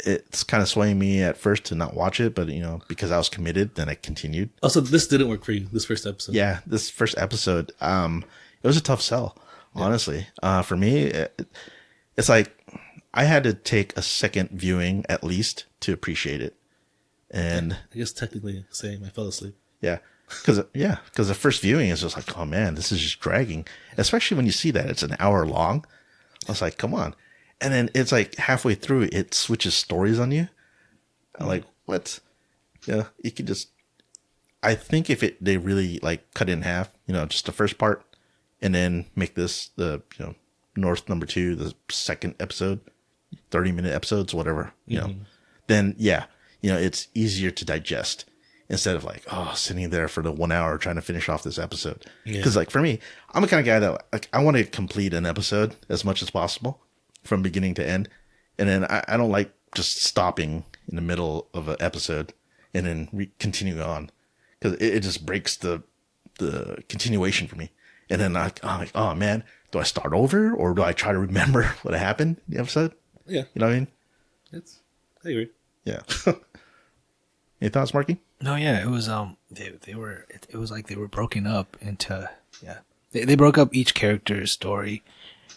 Speaker 1: it's kind of swaying me at first to not watch it, but because I was committed, then I continued.
Speaker 2: Also, this didn't work for you. This first episode.
Speaker 1: Yeah, this first episode, it was a tough sell, honestly. For me, it's like I had to take a second viewing at least to appreciate it. And
Speaker 2: I guess technically same. I fell asleep.
Speaker 1: yeah, because the first viewing is just like, oh man, this is just dragging. Especially when you see that it's an hour long. I was like, come on. And then it's like halfway through, it switches stories on you. I'm like, what? Yeah, you could just. I think if they really like cut it in half, just the first part, and then make this the North number 2, the second episode, 30-minute episodes, whatever, then yeah, it's easier to digest instead of like, sitting there for the 1 hour trying to finish off this episode. Because like for me, I'm the kind of guy that like I want to complete an episode as much as possible from beginning to end, and then I don't like just stopping in the middle of an episode and then continuing on because it just breaks the continuation for me. And then I'm like, oh man, do I start over or do I try to remember what happened in the episode?
Speaker 2: Yeah,
Speaker 1: You know what I mean?
Speaker 2: I agree.
Speaker 1: Yeah. Any thoughts, Marky?
Speaker 3: No, yeah, it was it was like they were broken up into they broke up each character's story.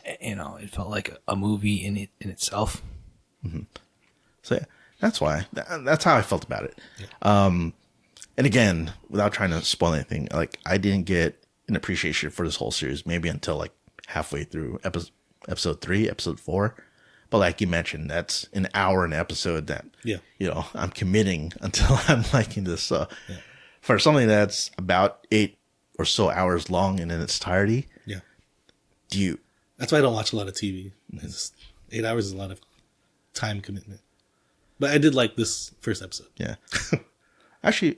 Speaker 3: It felt like a movie in itself.
Speaker 1: So yeah, that's why. That's how I felt about it. Yeah. And again, without trying to spoil anything, like I didn't get an appreciation for this whole series maybe until like halfway through episode 3, episode 4. But like you mentioned, that's an hour an episode that I'm committing until I'm liking this. So for something that's about 8 or so hours long and in its entirety,
Speaker 2: That's why I don't watch a lot of TV. 8 hours is a lot of time commitment. But I did like this first episode.
Speaker 1: Yeah. Actually,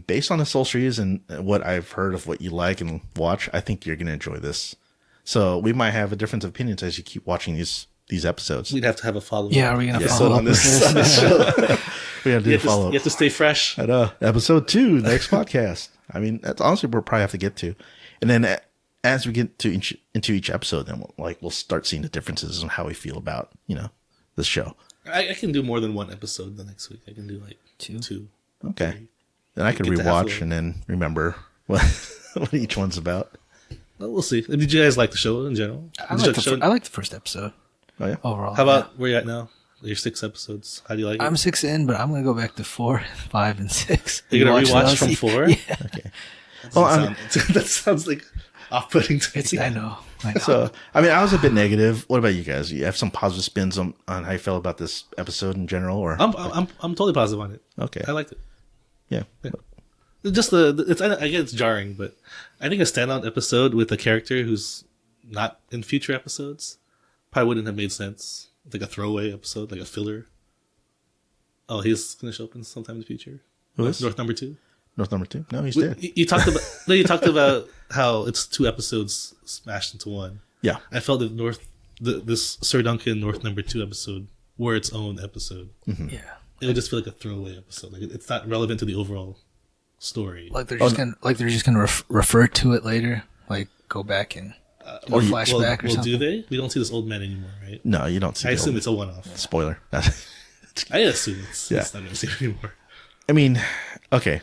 Speaker 1: based on the whole series and what I've heard of what you like and watch, I think you're going to enjoy this. So we might have a difference of opinions as you keep watching these episodes.
Speaker 2: We'd have to have a follow-up.
Speaker 3: Yeah, are we gonna
Speaker 2: episode
Speaker 3: follow up
Speaker 2: on this show?
Speaker 1: We have to do a follow-up.
Speaker 2: You have to stay fresh.
Speaker 1: At episode 2, next podcast. I mean, that's honestly we'll probably have to get to. And then as we get to into each episode, then we'll start seeing the differences in how we feel about, this show.
Speaker 2: I can do more than one episode the next week. I can do like two.
Speaker 1: Okay. Then I could
Speaker 2: Get to
Speaker 1: rewatch
Speaker 2: halfway.
Speaker 1: and then remember what each one's about.
Speaker 2: Well, we'll see. Did you guys like the show in general?
Speaker 3: I
Speaker 2: Did you like the show?
Speaker 3: like the first episode
Speaker 1: Oh, yeah?
Speaker 3: overall.
Speaker 2: How about where you at now? Your 6 episodes. How do you like it?
Speaker 3: I'm 6 in, but I'm gonna go back to 4, 5, and 6.
Speaker 2: You're gonna
Speaker 3: Watch
Speaker 2: rewatch
Speaker 3: those.
Speaker 2: from 4?
Speaker 3: Yeah,
Speaker 1: Okay. Well,
Speaker 2: That sounds like off-putting to me.
Speaker 3: I know.
Speaker 1: So, I mean, I was a bit negative. What about you guys? You have some positive spins on how you felt about this episode in general, or
Speaker 2: I'm totally positive on it.
Speaker 1: okay,
Speaker 2: I liked it.
Speaker 1: yeah.
Speaker 2: Just I get it's jarring, but I think a standout episode with a character who's not in future episodes probably wouldn't have made sense. Like a throwaway episode, like a filler. Oh, he's going to show up in sometime in the future.
Speaker 1: Who is?
Speaker 2: North number 2.
Speaker 1: North number 2? No, he's dead.
Speaker 2: You talked about you talked about how it's 2 episodes smashed into one.
Speaker 1: Yeah.
Speaker 2: I felt that this Sir Duncan North number 2 episode were its own episode.
Speaker 1: Mm-hmm.
Speaker 3: Yeah.
Speaker 2: It would just feel like a throwaway episode. Like it's not relevant to the overall story.
Speaker 3: Like they're just gonna refer to it later, like go back and do a flashback or something.
Speaker 2: Do they? We don't see this old man anymore, right?
Speaker 1: No, you don't see
Speaker 2: I assume it's a one-off.
Speaker 1: Spoiler.
Speaker 2: I assume it's not going to see it anymore.
Speaker 1: I mean, okay.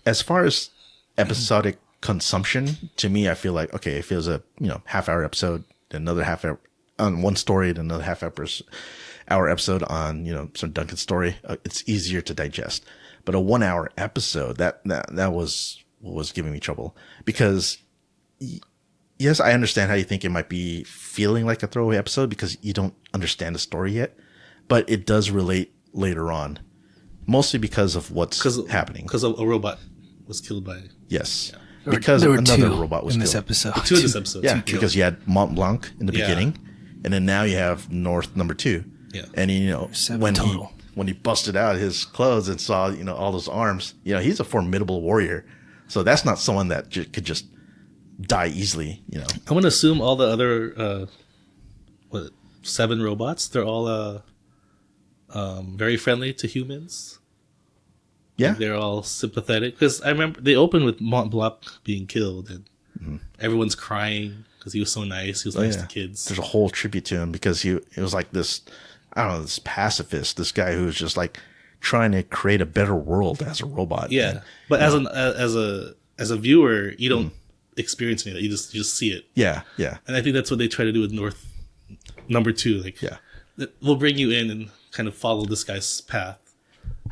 Speaker 1: As far as episodic consumption, to me, I feel like, okay, if it was a half-hour episode, another half hour on one story, and another half-hour episode on some Duncan story, it's easier to digest. But a 1 hour episode, that was what was giving me trouble, because yes, I understand how you think it might be feeling like a throwaway episode because you don't understand the story yet, but it does relate later on, mostly because of what's happening.
Speaker 2: Because a robot was killed by...
Speaker 1: Yes.
Speaker 3: Yeah.
Speaker 1: Because
Speaker 3: there were
Speaker 1: another
Speaker 3: 2
Speaker 1: robot was
Speaker 3: in
Speaker 1: killed.
Speaker 3: this episode.
Speaker 2: 2 in this episode.
Speaker 1: Yeah, because you had Mont Blanc in the beginning, and then now you have North number 2.
Speaker 2: Yeah.
Speaker 1: And
Speaker 3: 7 total.
Speaker 1: When he busted out his clothes and saw all those arms, he's a formidable warrior. So that's not someone that could just die easily.
Speaker 2: I'm going to assume all the other 7 robots, they're all very friendly to humans.
Speaker 1: Yeah.
Speaker 2: Like they're all sympathetic. Because I remember they opened with Mont Blanc being killed, and everyone's crying because he was so nice. He was nice to kids.
Speaker 1: There's a whole tribute to him because he was like this, I don't know, this pacifist, this guy who was just like trying to create a better world as a robot.
Speaker 2: Yeah.
Speaker 1: And,
Speaker 2: but as a viewer, you don't experience any of that. You just see it.
Speaker 1: Yeah, yeah.
Speaker 2: And I think that's what they try to do with North number 2. Like, we'll bring you in and kind of follow this guy's path,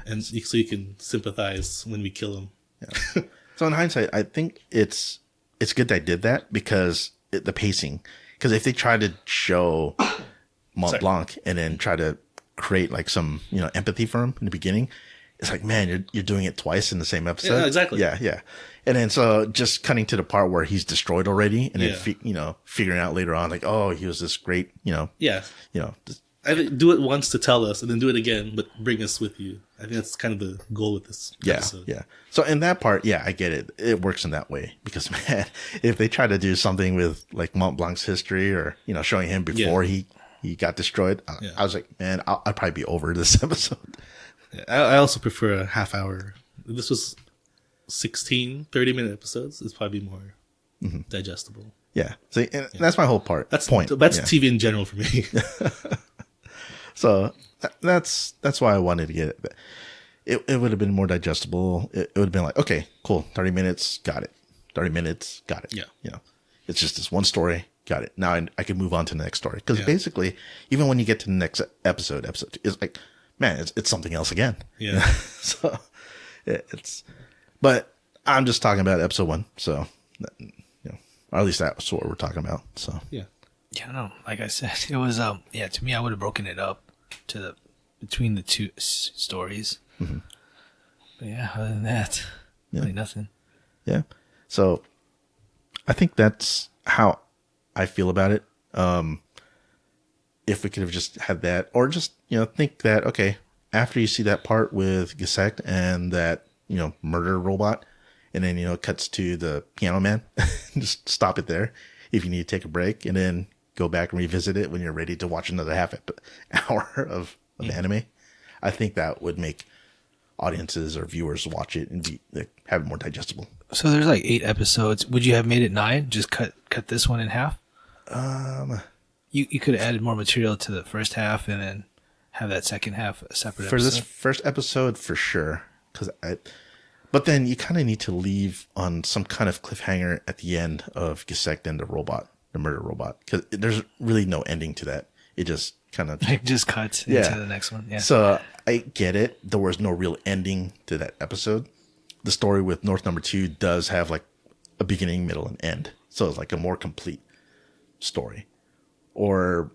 Speaker 2: and so you can sympathize when we kill him.
Speaker 1: Yeah. So in hindsight, I think it's good they did that because the pacing. Because if they tried to show Mont Blanc and then try to create like some empathy for him in the beginning, it's like, man, you're doing it twice in the same episode.
Speaker 2: Yeah, exactly.
Speaker 1: Yeah, yeah. And then so just cutting to the part where he's destroyed already, and then figuring out later on like, oh, he was this great,
Speaker 2: I think do it once to tell us, and then do it again, but bring us with you. I think that's kind of the goal with this episode.
Speaker 1: Yeah. So in that part, I get it. It works in that way because, man, if they try to do something with like Mont Blanc's history or showing him before he got destroyed, I was like, man, I'd probably be over this episode.
Speaker 2: Yeah, I also prefer a half hour. This was 30-minute episodes. It's probably more digestible.
Speaker 1: Yeah. See, and that's my whole part.
Speaker 2: That's
Speaker 1: That's
Speaker 2: TV in general for me.
Speaker 1: So that's why I wanted to get it. It would have been more digestible. It would have been like, okay, cool, 30 minutes, got it. 30 minutes, got it.
Speaker 2: Yeah.
Speaker 1: It's just this one story, got it. Now I can move on to the next story. Because basically, even when you get to the next episode 2, it's like, man, it's something else again.
Speaker 2: Yeah.
Speaker 1: So but I'm just talking about episode 1. So, or at least that's what we're talking about. So,
Speaker 2: Yeah,
Speaker 3: no, like I said, it was to me, I would have broken it up to between the 2 stories.
Speaker 1: Mm-hmm.
Speaker 3: But other than that, really nothing.
Speaker 1: Yeah. So I think that's how I feel about it. If we could have just had that, or just, think that, okay, after you see that part with Gesicht and that, murder robot, and then, it cuts to the piano man, just stop it there if you need to take a break, and then go back and revisit it when you're ready to watch another half hour of anime. I think that would make audiences or viewers watch it and have it more digestible.
Speaker 3: So there's like 8 episodes. Would you have made it 9? Just cut this one in half? You could have added more material to the first half and then have that second half a separate
Speaker 1: for
Speaker 3: episode.
Speaker 1: This first episode, for sure. But then you kind of need to leave on some kind of cliffhanger at the end of Gesicht and the murder robot, because there's really no ending to that. It just kind of
Speaker 3: just cuts into the next one. Yeah.
Speaker 1: So I get it. There was no real ending to that episode. The story with North number 2 does have like a beginning, middle, and end. So it's like a more complete story. Or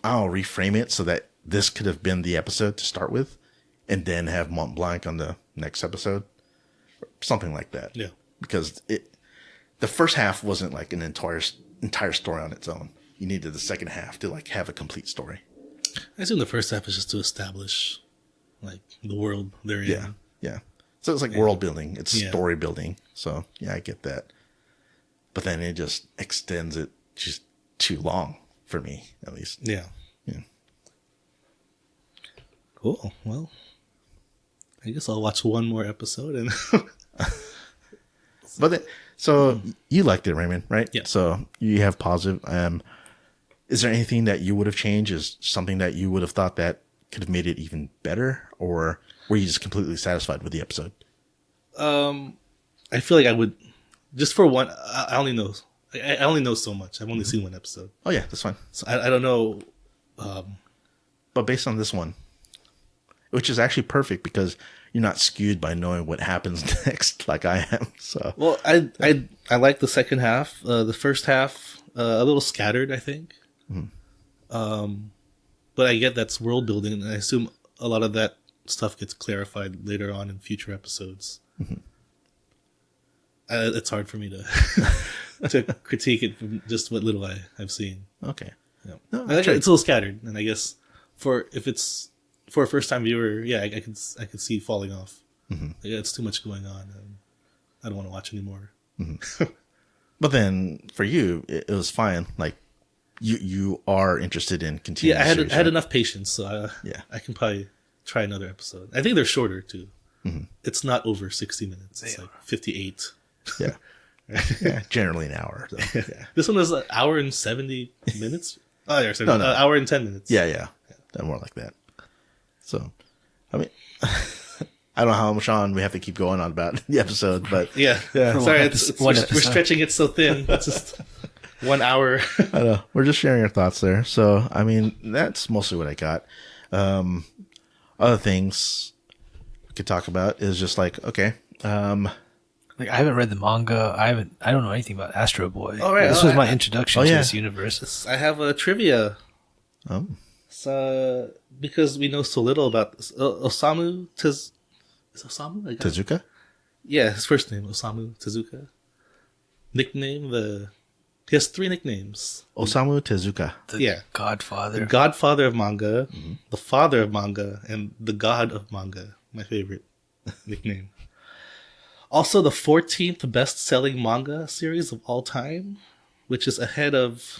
Speaker 1: I'll reframe it so that this could have been the episode to start with, and then have Mont Blanc on the next episode. Something like that.
Speaker 2: Yeah.
Speaker 1: Because the first half wasn't like an entire story on its own. You needed the second half to like have a complete story.
Speaker 2: I assume the first half is just to establish like the world they're in.
Speaker 1: Yeah, yeah. So it's like world building. It's
Speaker 2: Yeah.
Speaker 1: story building. So yeah, I get that. But then it just extends it just too long for me, at least.
Speaker 2: Yeah.
Speaker 1: Yeah.
Speaker 2: Cool. Well, I guess I'll watch one more episode and.
Speaker 1: But then, so you liked it, Raymond, right?
Speaker 2: Yeah.
Speaker 1: So you have positive. Is there anything that you would have changed? Is something that you would have thought that could have made it even better, or were you just completely satisfied with the episode?
Speaker 2: I feel like I would just for one. I only know. I only know so much. I've only seen one episode,
Speaker 1: Oh yeah, that's fine.
Speaker 2: so I don't know.
Speaker 1: But based on this one, which is actually perfect because you're not skewed by knowing what happens next, like I am. So
Speaker 2: Well, I like the second half. The first half a little scattered, I think. But I get that's world building, and I assume a lot of that stuff gets clarified later on in future episodes. It's hard for me to to critique it from just what little I've seen.
Speaker 1: okay,
Speaker 2: Yeah.
Speaker 1: No,
Speaker 2: I think
Speaker 1: sure.
Speaker 2: it's a little scattered, and I guess if it's for a first time viewer, yeah, I could see falling off. Yeah, it's too much going on, and I don't want to watch anymore.
Speaker 1: But then for you, it was fine. Like you are interested in continuing.
Speaker 2: Yeah,
Speaker 1: the series,
Speaker 2: I had
Speaker 1: right?
Speaker 2: enough patience, so
Speaker 1: Yeah.
Speaker 2: I can probably try another episode. I think they're shorter too. It's not over 60 minutes. It's like 58.
Speaker 1: Yeah, yeah, generally an hour. So, yeah,
Speaker 2: This one was an hour and 70 minutes. Oh, yeah, sorry,
Speaker 1: No.
Speaker 2: hour and 10 minutes.
Speaker 1: yeah, more like that. So, I mean, I don't know how much on we have to keep going on about the episode, but
Speaker 2: Yeah.
Speaker 3: For
Speaker 2: Sorry,
Speaker 3: one
Speaker 2: it's,
Speaker 3: episode- one
Speaker 2: we're
Speaker 3: episode.
Speaker 2: stretching it so thin. It's just 1 hour.
Speaker 1: I know we're just sharing our thoughts there. So, I mean, that's mostly what I got. Other things we could talk about is just like, okay,
Speaker 3: Like I haven't read the manga. I don't know anything about Astro Boy.
Speaker 2: Oh, right.
Speaker 3: This
Speaker 2: Oh,
Speaker 3: was my
Speaker 2: I-
Speaker 3: introduction
Speaker 1: Oh,
Speaker 3: to
Speaker 1: yeah.
Speaker 3: this universe.
Speaker 2: I have a trivia.
Speaker 1: oh,
Speaker 2: So, because we know so little about this, Osamu Is Osamu? I got-
Speaker 1: Tezuka.
Speaker 2: Yeah, his first name, Osamu Tezuka. Nickname, he has 3 nicknames.
Speaker 1: Osamu Tezuka.
Speaker 3: The
Speaker 2: Yeah.
Speaker 3: Godfather.
Speaker 2: The Godfather of manga, the Father of manga, and the God of manga. My favorite nickname. Also, the 14th best-selling manga series of all time, which is ahead of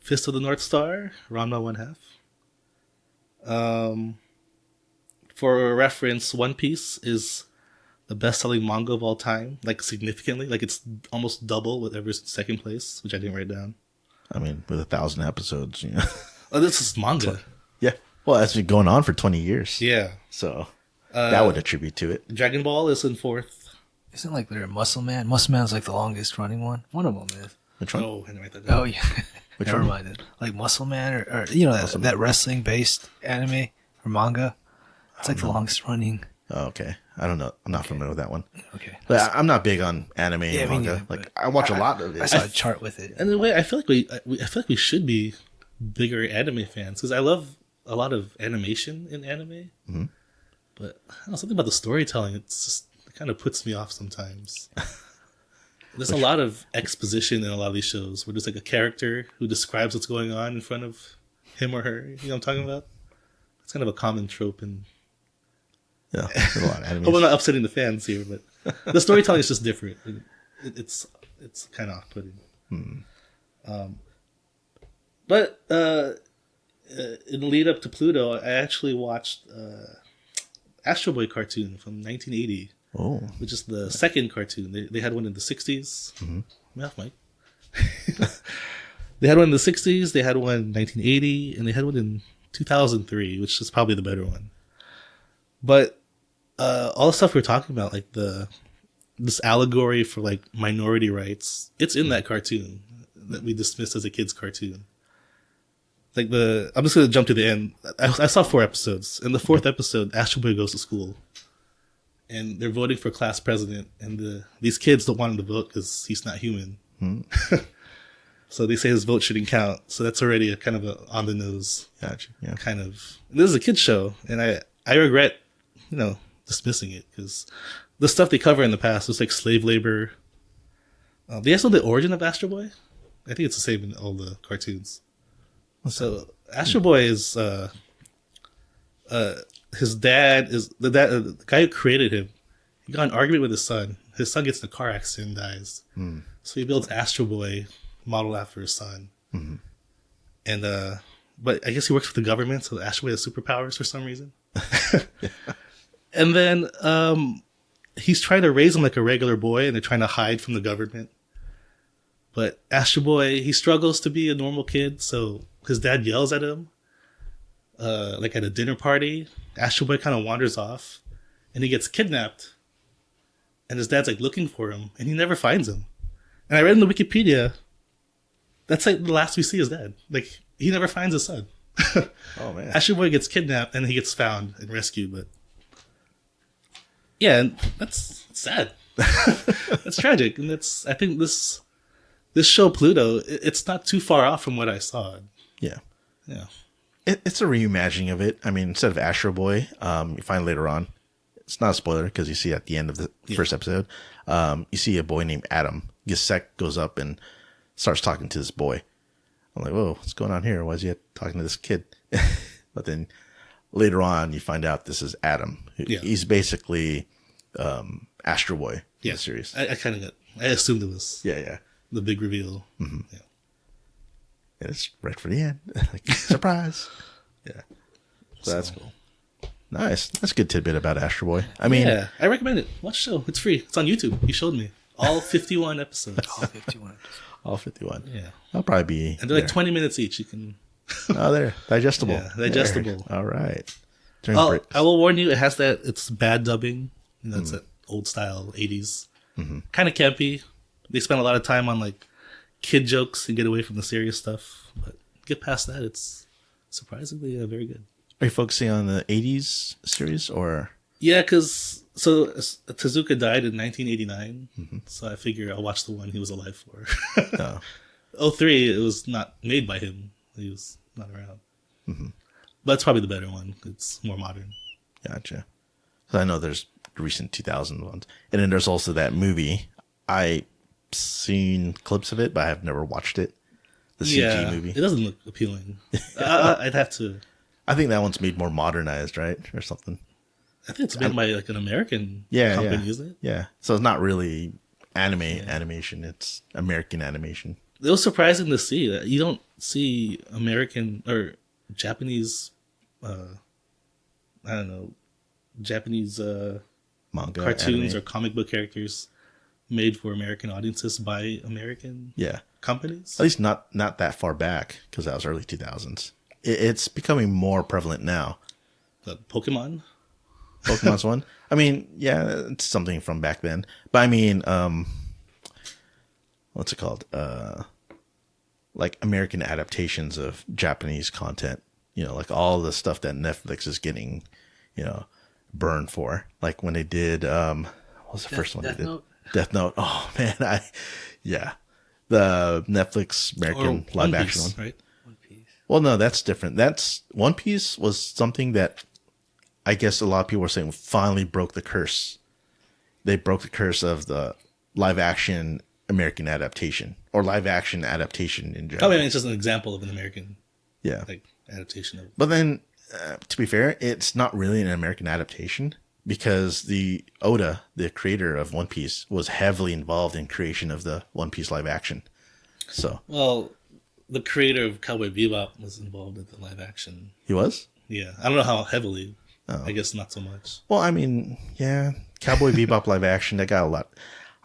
Speaker 2: Fist of the North Star, Ranma 1/2. For reference, One Piece is the best-selling manga of all time, like significantly, like it's almost double whatever's in second place, which I didn't write down.
Speaker 1: I mean, with 1,000 episodes, you know.
Speaker 2: Oh, this is manga.
Speaker 1: Yeah. Well, that's been going on for 20 years.
Speaker 2: Yeah.
Speaker 1: So that would attribute to it.
Speaker 2: Dragon Ball is in 4th.
Speaker 3: Isn't like there a Muscle Man? Muscle Man's like the longest running one. One of them is.
Speaker 1: Which one?
Speaker 2: Oh, I didn't write that down.
Speaker 3: Oh yeah.
Speaker 1: Which
Speaker 3: Never
Speaker 1: one?
Speaker 3: mind it. Like Muscle Man or you know that wrestling based anime or manga. It's like the longest running.
Speaker 1: Oh, okay. I don't know. I'm not familiar with that one.
Speaker 3: Okay.
Speaker 1: But I'm not big on anime
Speaker 3: Yeah,
Speaker 1: and
Speaker 3: me
Speaker 1: manga.
Speaker 3: neither,
Speaker 1: Like
Speaker 3: but
Speaker 1: I watch a lot of it.
Speaker 3: I saw a chart with it.
Speaker 2: And in a way, I feel like I feel like we should be bigger anime fans because I love a lot of animation in anime. But I don't know, something about the storytelling. It kind of puts me off sometimes. There's a lot of exposition in a lot of these shows where there's like a character who describes what's going on in front of him or her. You know what I'm talking about? It's kind of a common trope in.
Speaker 1: Yeah, there's a lot of anime.
Speaker 2: Hope I'm not upsetting the fans here, but the storytelling is just different. It's kind of off-putting. But in the lead up to Pluto, I actually watched Astro Boy cartoon from 1980,
Speaker 1: Oh,
Speaker 2: which is the second cartoon. They had one in the 60s. Yeah, Mike. They had one in the 60s, they had one in 1980, and they had one in 2003, which is probably the better one. But all the stuff we're talking about, like this allegory for like minority rights, it's in that cartoon that we dismissed as a kid's cartoon. Like I'm just gonna jump to the end. I saw 4 episodes. In the 4th episode, Astro Boy goes to school, and they're voting for class president, and these kids don't want him to vote because he's not human. So they say his vote shouldn't count. So that's already a kind of a on the nose
Speaker 1: gotcha. Yeah.
Speaker 2: kind of. This is a kid's show, and I regret, dismissing it because the stuff they cover in the past was like slave labor. They asked the origin of Astro Boy. I think it's the same in all the cartoons. So Astro Boy is his dad is the guy who created him. He got in an argument with his son. His son gets in a car accident and dies. So he builds Astro Boy, modeled after his son. And but I guess he works for the government, so Astro Boy has superpowers for some reason. And then he's trying to raise him like a regular boy, and they're trying to hide from the government. But Astro Boy, he struggles to be a normal kid, so his dad yells at him, like at a dinner party. Astro Boy kind of wanders off, and he gets kidnapped. And his dad's like looking for him, and he never finds him. And I read in the Wikipedia, that's like the last we see his dad. Like, he never finds his son.
Speaker 1: Oh, man.
Speaker 2: Astro Boy gets kidnapped, and he gets found and rescued, but... Yeah, and that's sad. That's tragic. And I think this show, Pluto, it's not too far off from what I saw.
Speaker 1: Yeah.
Speaker 2: Yeah.
Speaker 1: It's a reimagining of it. I mean, instead of Astro Boy, you find later on, it's not a spoiler because you see at the end of the first episode, you see a boy named Adam. Gesicht goes up and starts talking to this boy. I'm like, whoa, what's going on here? Why is he talking to this kid? But then later on, you find out this is Adam.
Speaker 2: Yeah.
Speaker 1: He's basically Astro Boy in the series.
Speaker 2: I assumed it was
Speaker 1: Yeah.
Speaker 2: the big reveal. Yeah.
Speaker 1: And it's right for the end. Like, surprise. Yeah. So that's cool. Nice. That's a good tidbit about Astro Boy. I mean,
Speaker 2: yeah, I recommend it. Watch the show. It's free. It's on YouTube. You showed me. All 51 episodes.
Speaker 3: All 51 episodes.
Speaker 1: all 51.
Speaker 2: Yeah.
Speaker 1: I'll probably be.
Speaker 2: And they're like 20 minutes each. You can.
Speaker 1: Oh, there. Digestible.
Speaker 2: Yeah, digestible.
Speaker 1: There. All right.
Speaker 2: I will warn you, it's bad dubbing. You know, it's that old style 80s. Kind of campy. They spend a lot of time on like kid jokes and get away from the serious stuff. But get past that, it's surprisingly very good.
Speaker 1: Are you focusing on the 80s series or?
Speaker 2: Yeah, because Tezuka died in 1989. So I figure I'll watch the one he was alive for.
Speaker 1: No.
Speaker 2: 03, it was not made by him. He was not around. But it's probably the better one. It's more modern.
Speaker 1: Gotcha. So I know there's recent 2000 ones. And then there's also that movie. I've seen clips of it, but I have never watched it. The CG movie.
Speaker 2: It doesn't look appealing. I'd have to.
Speaker 1: I think that one's made more modernized, right? Or something.
Speaker 2: I think it's made by like an American
Speaker 1: company,
Speaker 2: company, isn't it?
Speaker 1: Yeah. So it's not really animation. It's American animation.
Speaker 2: It was surprising to see that you don't see American or Japanese, Japanese
Speaker 1: Manga,
Speaker 2: cartoons
Speaker 1: anime.
Speaker 2: or comic book characters made for American audiences by American companies.
Speaker 1: At least not that far back, because that was early 2000s. It's becoming more prevalent now.
Speaker 2: The Pokemon?
Speaker 1: Pokemon's one. I mean, yeah, it's something from back then. But I mean, what's it called? Like American adaptations of Japanese content. You know, like all the stuff that Netflix is getting, burned for. Like when they did, what was the first one they did?
Speaker 3: Note?
Speaker 1: Death Note. Oh man, the Netflix American live action one.
Speaker 2: Right?
Speaker 3: One Piece.
Speaker 1: Well, no, that's different. That's One Piece was something that I guess a lot of people were saying finally broke the curse. They broke the curse of the live action American adaptation or live action adaptation in general.
Speaker 2: I mean, it's just an example of an American adaptation of.
Speaker 1: But then, to be fair, it's not really an American adaptation because the Oda, the creator of One Piece, was heavily involved in creation of the One Piece live action. So,
Speaker 2: well, the creator of Cowboy Bebop was involved in the live action.
Speaker 1: He was?
Speaker 2: Yeah, I don't know how heavily. I guess not so much.
Speaker 1: Well, I mean, yeah, Cowboy Bebop live action, that got a lot.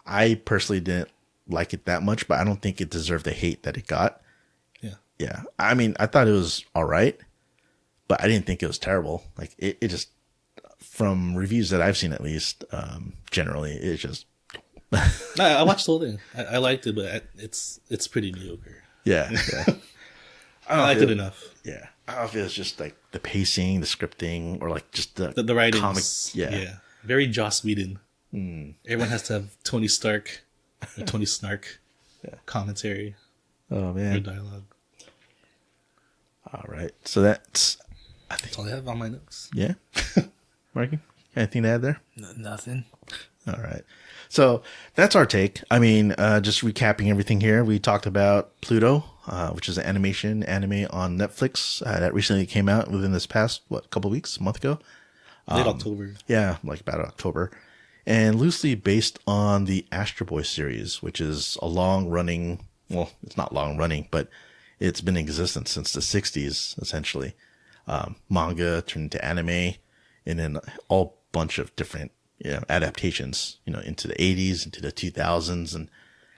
Speaker 1: I personally didn't like it that much, but I don't think it deserved the hate that it got. Yeah. I mean, I thought it was all right, but I didn't think it was terrible. Like it just, from reviews that I've seen at least, generally, it's just.
Speaker 2: I watched the whole thing. I liked it, but it's pretty mediocre.
Speaker 1: Yeah.
Speaker 2: I liked it enough.
Speaker 1: Yeah. I don't know if it was just like the pacing, the scripting, or like just
Speaker 2: the writing.
Speaker 1: Comic. Yeah.
Speaker 2: Very Joss Whedon. Everyone has to have Tony Stark or Tony Snark commentary.
Speaker 1: Oh, man.
Speaker 2: Or dialogue.
Speaker 1: All right. So that's
Speaker 2: all I have on my notes.
Speaker 1: Yeah. Marqui, anything to add there?
Speaker 3: Nothing.
Speaker 1: All right. So that's our take. I mean, just recapping everything here. We talked about Pluto, which is an anime on Netflix that recently came out within this past, a month ago.
Speaker 2: Late October.
Speaker 1: Yeah, like about October. And loosely based on the Astro Boy series, which is a long-running, well, it's not long-running, but it's been in existence since the 60s, essentially. Manga turned into anime, and then all bunch of different adaptations, into the 80s, into the 2000s. And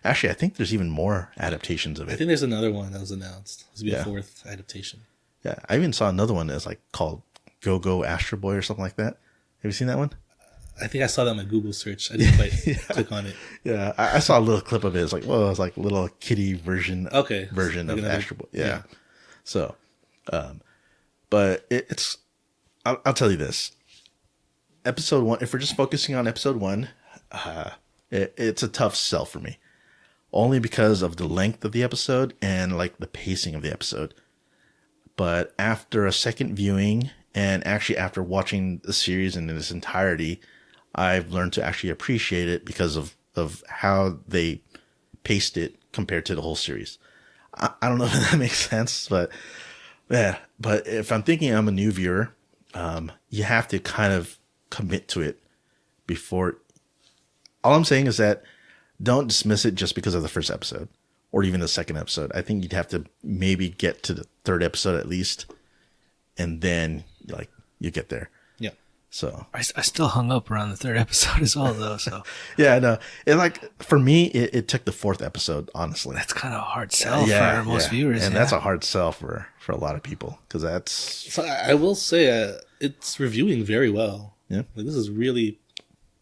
Speaker 1: actually, I think there's even more adaptations of it.
Speaker 2: I think there's another one that was announced. This will be a fourth adaptation.
Speaker 1: Yeah, I even saw another one that's like called Go Go Astro Boy or something like that. Have you seen that one?
Speaker 2: I think I saw that on my Google search. I didn't quite click on it.
Speaker 1: Yeah, I saw a little clip of it. It's like, whoa, it's like a little kiddie version
Speaker 2: like
Speaker 1: of Astro Boy. Yeah. So, but it's, I'll tell you this. Episode 1, if we're just focusing on episode 1, it's a tough sell for me. Only because of the length of the episode and like the pacing of the episode. But after a second viewing, and actually after watching the series in its entirety, I've learned to actually appreciate it because of how they paced it compared to the whole series. I don't know if that makes sense, but yeah. But if I'm thinking I'm a new viewer, you have to kind of commit to it before. All I'm saying is that don't dismiss it just because of the first episode or even the second episode. I think you'd have to maybe get to the third episode at least, and then you get there.
Speaker 2: Yeah.
Speaker 1: So
Speaker 3: I still hung up around the third episode as well, though. So
Speaker 1: yeah, no, for me, it took the fourth episode. Honestly,
Speaker 3: that's kind of a hard sell for most viewers,
Speaker 1: and that's a hard sell for a lot of people because that's.
Speaker 2: So I will say it's reviewing very well.
Speaker 1: Yeah,
Speaker 2: this is really,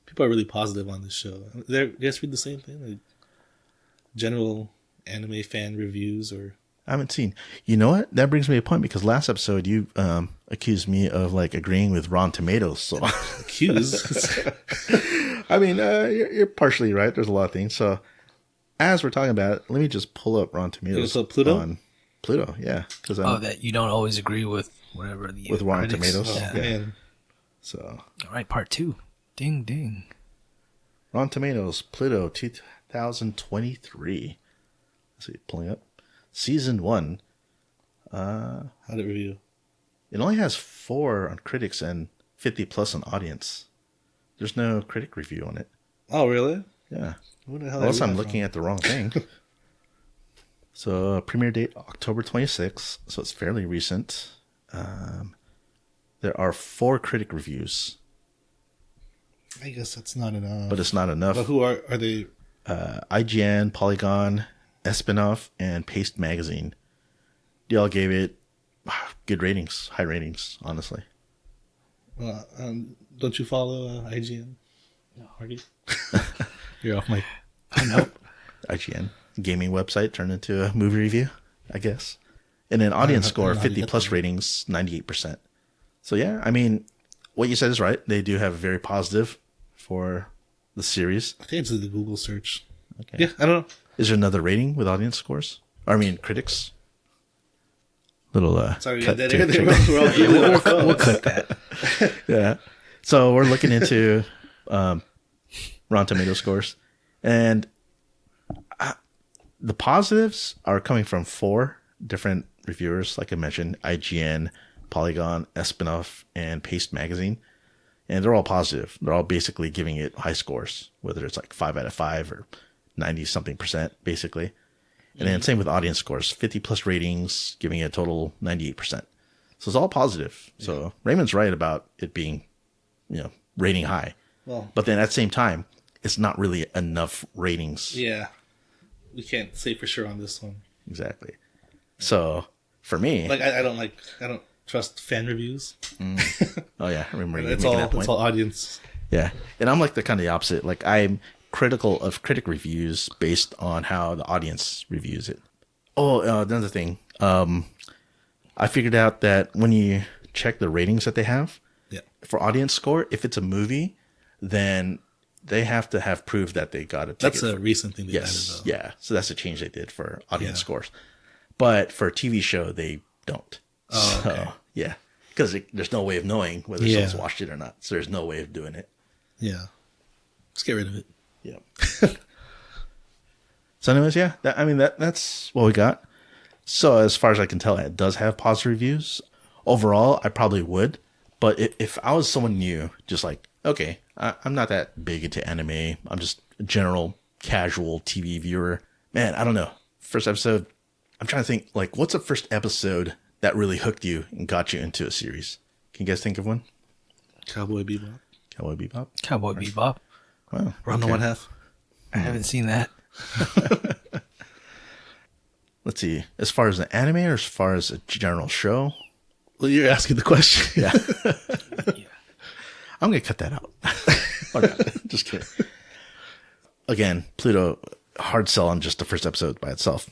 Speaker 2: people are really positive on this show. You guys read the same thing, like general anime fan reviews or.
Speaker 1: I haven't seen. You know what? That brings me to a point because last episode you accused me of agreeing with Rotten Tomatoes. So
Speaker 2: accused.
Speaker 1: I mean, you're partially right. There's a lot of things. So as we're talking about it, let me just pull up Rotten Tomatoes.
Speaker 2: So Pluto?
Speaker 1: On Pluto, yeah.
Speaker 3: That you don't always agree with whatever the
Speaker 1: with Rotten
Speaker 3: critics.
Speaker 1: Tomatoes.
Speaker 3: Yeah.
Speaker 1: Man. So
Speaker 3: all right, part 2. Ding ding.
Speaker 1: Rotten Tomatoes, Pluto, 2023. Let's see, pulling up. Season 1.
Speaker 2: How did it review?
Speaker 1: It only has 4 on critics and 50 plus on audience. There's no critic review on it.
Speaker 2: Oh, really?
Speaker 1: Yeah.
Speaker 2: What the hell?
Speaker 1: Unless I'm looking at the wrong thing. So premiere date October 26th. So it's fairly recent. There are 4 critic reviews.
Speaker 2: I guess that's not enough.
Speaker 1: But it's not enough.
Speaker 2: But who are they?
Speaker 1: IGN, Polygon, Espinoff, and Paste Magazine. They all gave it good ratings, high ratings, honestly.
Speaker 2: Don't you follow IGN? No, Marqui? You're off mic.
Speaker 1: Nope. IGN, gaming website turned into a movie review, I guess. And an audience score, 50 plus ratings, 98%. So yeah, I mean, what you said is right. They do have a very positive for the series.
Speaker 2: I think it's the Google search.
Speaker 1: Okay.
Speaker 2: Yeah, I don't know.
Speaker 1: Is there another rating with audience scores? Critics. Little
Speaker 2: Sorry,
Speaker 1: cut
Speaker 3: we'll cut that.
Speaker 1: Yeah. So we're looking into Rotten Tomato scores, and the positives are coming from 4 different reviewers, like I mentioned: IGN, Polygon, Espinoff, and Paste Magazine, and they're all positive. They're all basically giving it high scores, whether it's like 5 out of 5 or 90-something%, basically. And then same with audience scores, 50 plus ratings, giving it a total 98%. So it's all positive. Yeah. So Raymond's right about it being, rating high.
Speaker 2: Well,
Speaker 1: but then at the same time, it's not really enough ratings.
Speaker 2: Yeah. We can't say for sure on this one.
Speaker 1: Exactly. So for me,
Speaker 2: I don't trust fan reviews.
Speaker 1: Oh yeah. I remember you
Speaker 2: it's
Speaker 1: making that point.
Speaker 2: It's all audience.
Speaker 1: Yeah. And I'm like the kind of the opposite. Like I'm critical of critic reviews based on how the audience reviews it. Oh, another thing. I figured out that when you check the ratings that they have for audience score, if it's a movie, then they have to have proof that they got a ticket.
Speaker 2: That's a recent thing they added, though.
Speaker 1: Yeah. So that's a change they did for audience scores. But for a TV show, they don't.
Speaker 2: Oh, okay.
Speaker 1: So, yeah. Because there's no way of knowing whether someone's watched it or not. So there's no way of doing it.
Speaker 2: Yeah. Just get rid of it.
Speaker 1: Yeah. So anyways, yeah, that's what we got. So as far as I can tell, it does have positive reviews. Overall, I probably would, But if I was someone new, just like, okay, I'm not that big into anime. I'm just a general casual TV viewer. Man, I don't know. First episode, I'm trying to think, like, what's the first episode that really hooked you and got you into a series? Can you guys think of one?
Speaker 2: Cowboy Bebop.
Speaker 1: Cowboy Bebop?
Speaker 3: Cowboy Bebop.
Speaker 1: Wow.
Speaker 2: Round the one half.
Speaker 3: I haven't seen that.
Speaker 1: Let's see. As far as an anime or as far as a general show?
Speaker 2: Well, you're asking the question.
Speaker 1: Yeah. I'm going to cut that out. Or not. Just kidding. Again, Pluto, hard sell on just the first episode by itself.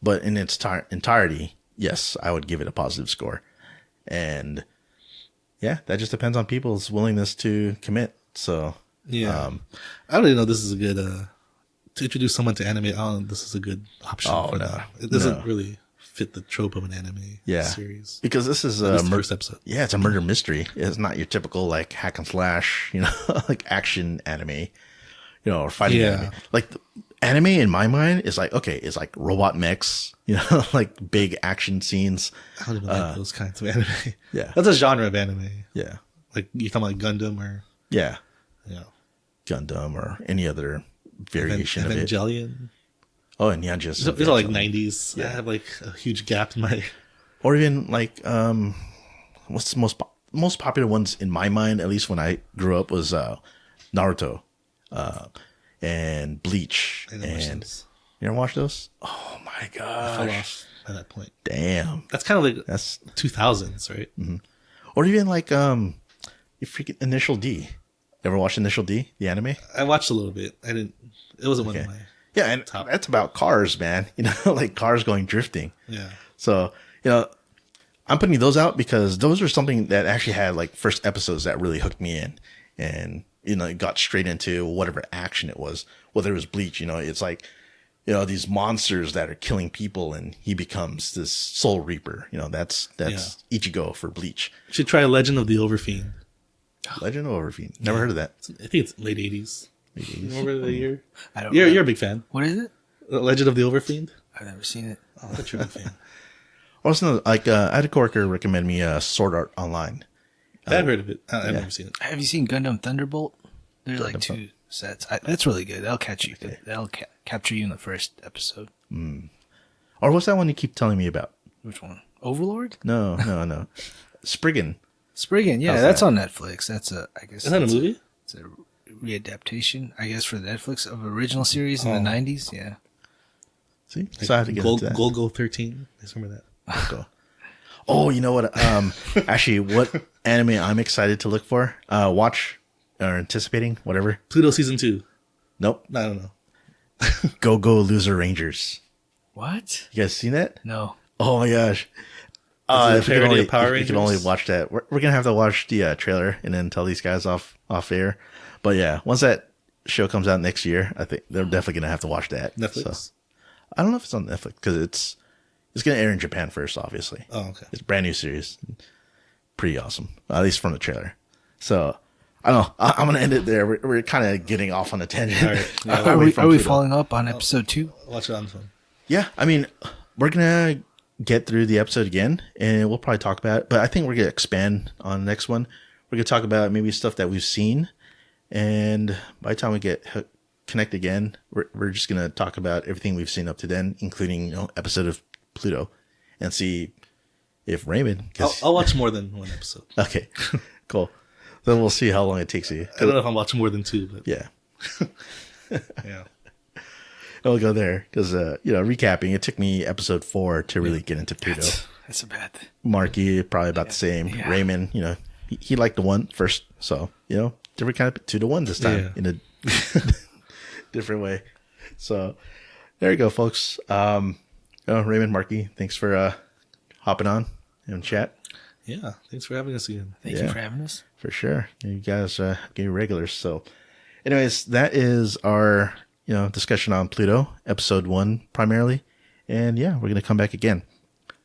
Speaker 1: But in its entirety, yes, I would give it a positive score. And yeah, that just depends on people's willingness to commit. So,
Speaker 2: yeah. I don't even know this is a good, to introduce someone to anime, I don't know this is a good option for them. It doesn't really fit the trope of an anime series.
Speaker 1: Because this is
Speaker 2: first episode.
Speaker 1: Yeah, it's a murder mystery. It's not your typical like hack and slash, like action anime, or fighting anime. Like anime in my mind is like, okay, it's like robot mechs, like big action scenes.
Speaker 2: I don't even like those kinds of anime.
Speaker 1: Yeah.
Speaker 2: That's a genre of anime.
Speaker 1: Yeah.
Speaker 2: Like you're talking about Gundam or
Speaker 1: Gundam or any other variation of it.
Speaker 2: Evangelion.
Speaker 1: Oh, and just
Speaker 2: these are like 90s. Yeah. I have like a huge gap in my.
Speaker 1: Or even like what's the most popular ones in my mind, at least when I grew up, was Naruto, and Bleach. And you ever watch those? Oh my gosh!
Speaker 2: I fell off at that point.
Speaker 1: Damn,
Speaker 2: that's kind of like 2000s, right?
Speaker 1: Mm-hmm. Or even like you freaking Initial D. Ever watch Initial D, the anime?
Speaker 2: I watched a little bit. I didn't. It wasn't one of my.
Speaker 1: Yeah, and that's about cars, man. Like cars going drifting.
Speaker 2: Yeah.
Speaker 1: So, I'm putting those out because those are something that actually had like first episodes that really hooked me in. And, it got straight into whatever action it was. Whether it was Bleach, it's like, these monsters that are killing people and he becomes this soul reaper. That's Ichigo for Bleach.
Speaker 2: You should try Legend of the Overfiend.
Speaker 1: Legend of Overfiend. Never heard of that.
Speaker 2: I think it's late 80s. Remember the year?
Speaker 3: I don't know.
Speaker 2: You're a big fan.
Speaker 3: What is it?
Speaker 2: Legend of the Overfiend?
Speaker 3: I've never seen it.
Speaker 2: Oh, I thought you're a big fan.
Speaker 1: Also, like, I had a coworker recommend me Sword Art Online.
Speaker 2: I've heard of it. I've never seen it.
Speaker 3: Have you seen Gundam Thunderbolt? There's like 2 sets. That's really good. That'll catch you. Okay. That'll capture you in the first episode.
Speaker 1: Or what's that one you keep telling me about?
Speaker 3: Which one? Overlord?
Speaker 1: No. Spriggan.
Speaker 3: Yeah, that's on Netflix. That's I guess.
Speaker 2: Is that a movie?
Speaker 3: It's a readaptation, I guess, for Netflix of original series in the 90s. Yeah.
Speaker 1: See? So I had to get into that.
Speaker 2: Golgo 13. I remember that.
Speaker 1: Oh, you know what? Actually, what anime I'm excited to look for? Watch or anticipating, whatever.
Speaker 2: Pluto season 2.
Speaker 1: Nope.
Speaker 2: I don't know.
Speaker 1: Go Loser Rangers.
Speaker 3: What?
Speaker 1: You guys seen that?
Speaker 3: No.
Speaker 1: Oh my gosh.
Speaker 2: If you
Speaker 1: can only watch that. We're gonna have to watch the trailer and then tell these guys off air. But yeah, once that show comes out next year, I think they're definitely gonna have to watch that.
Speaker 2: Netflix.
Speaker 1: So, I don't know if it's on Netflix because it's gonna air in Japan first, obviously.
Speaker 2: Oh, okay.
Speaker 1: It's a brand new series, pretty awesome, at least from the trailer. So I don't know. I'm gonna end it there. We're kind of getting off on a tangent.
Speaker 2: All right.
Speaker 3: Yeah, are we following up on episode 2?
Speaker 2: I'll watch it on the phone.
Speaker 1: Yeah, I mean, we're gonna get through the episode again, and we'll probably talk about it. But I think we're gonna expand on the next one. We're gonna talk about maybe stuff that we've seen, and by the time we get connect again, we're just gonna talk about everything we've seen up to then, including episode of Pluto, and see if Raymond.
Speaker 2: I'll watch more than one episode.
Speaker 1: Okay, cool. Then we'll see how long it takes you.
Speaker 2: I don't know if I'm watching more than 2, but
Speaker 1: yeah,
Speaker 2: yeah.
Speaker 1: We'll go there because recapping. It took me episode 4 to really get into Pluto.
Speaker 3: That's a bad thing.
Speaker 1: Marqui probably about the same. Yeah. Raymond, he liked the 1 first, so different kind of 2 to 1 this time in a different way. So there you go, folks. Raymond, Marqui, thanks for hopping on and chat.
Speaker 2: Yeah, thanks for having us again.
Speaker 3: Thank you for having us.
Speaker 1: For sure, you guys getting regulars. So, anyways, that is our discussion on Pluto, episode 1 primarily. And yeah, we're going to come back again.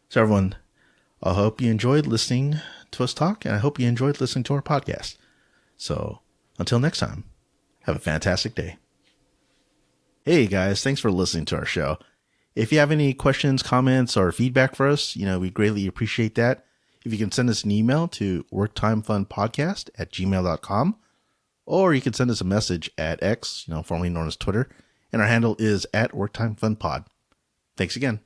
Speaker 1: So everyone, I hope you enjoyed listening to us talk, and I hope you enjoyed listening to our podcast. So until next time, have a fantastic day. Hey guys, thanks for listening to our show. If you have any questions, comments, or feedback for us, we greatly appreciate that. if you can send us an email to worktimefunpodcast@gmail.com, or you can send us a message at X, formerly known as Twitter, and our handle is @worktimefunpod. Thanks again.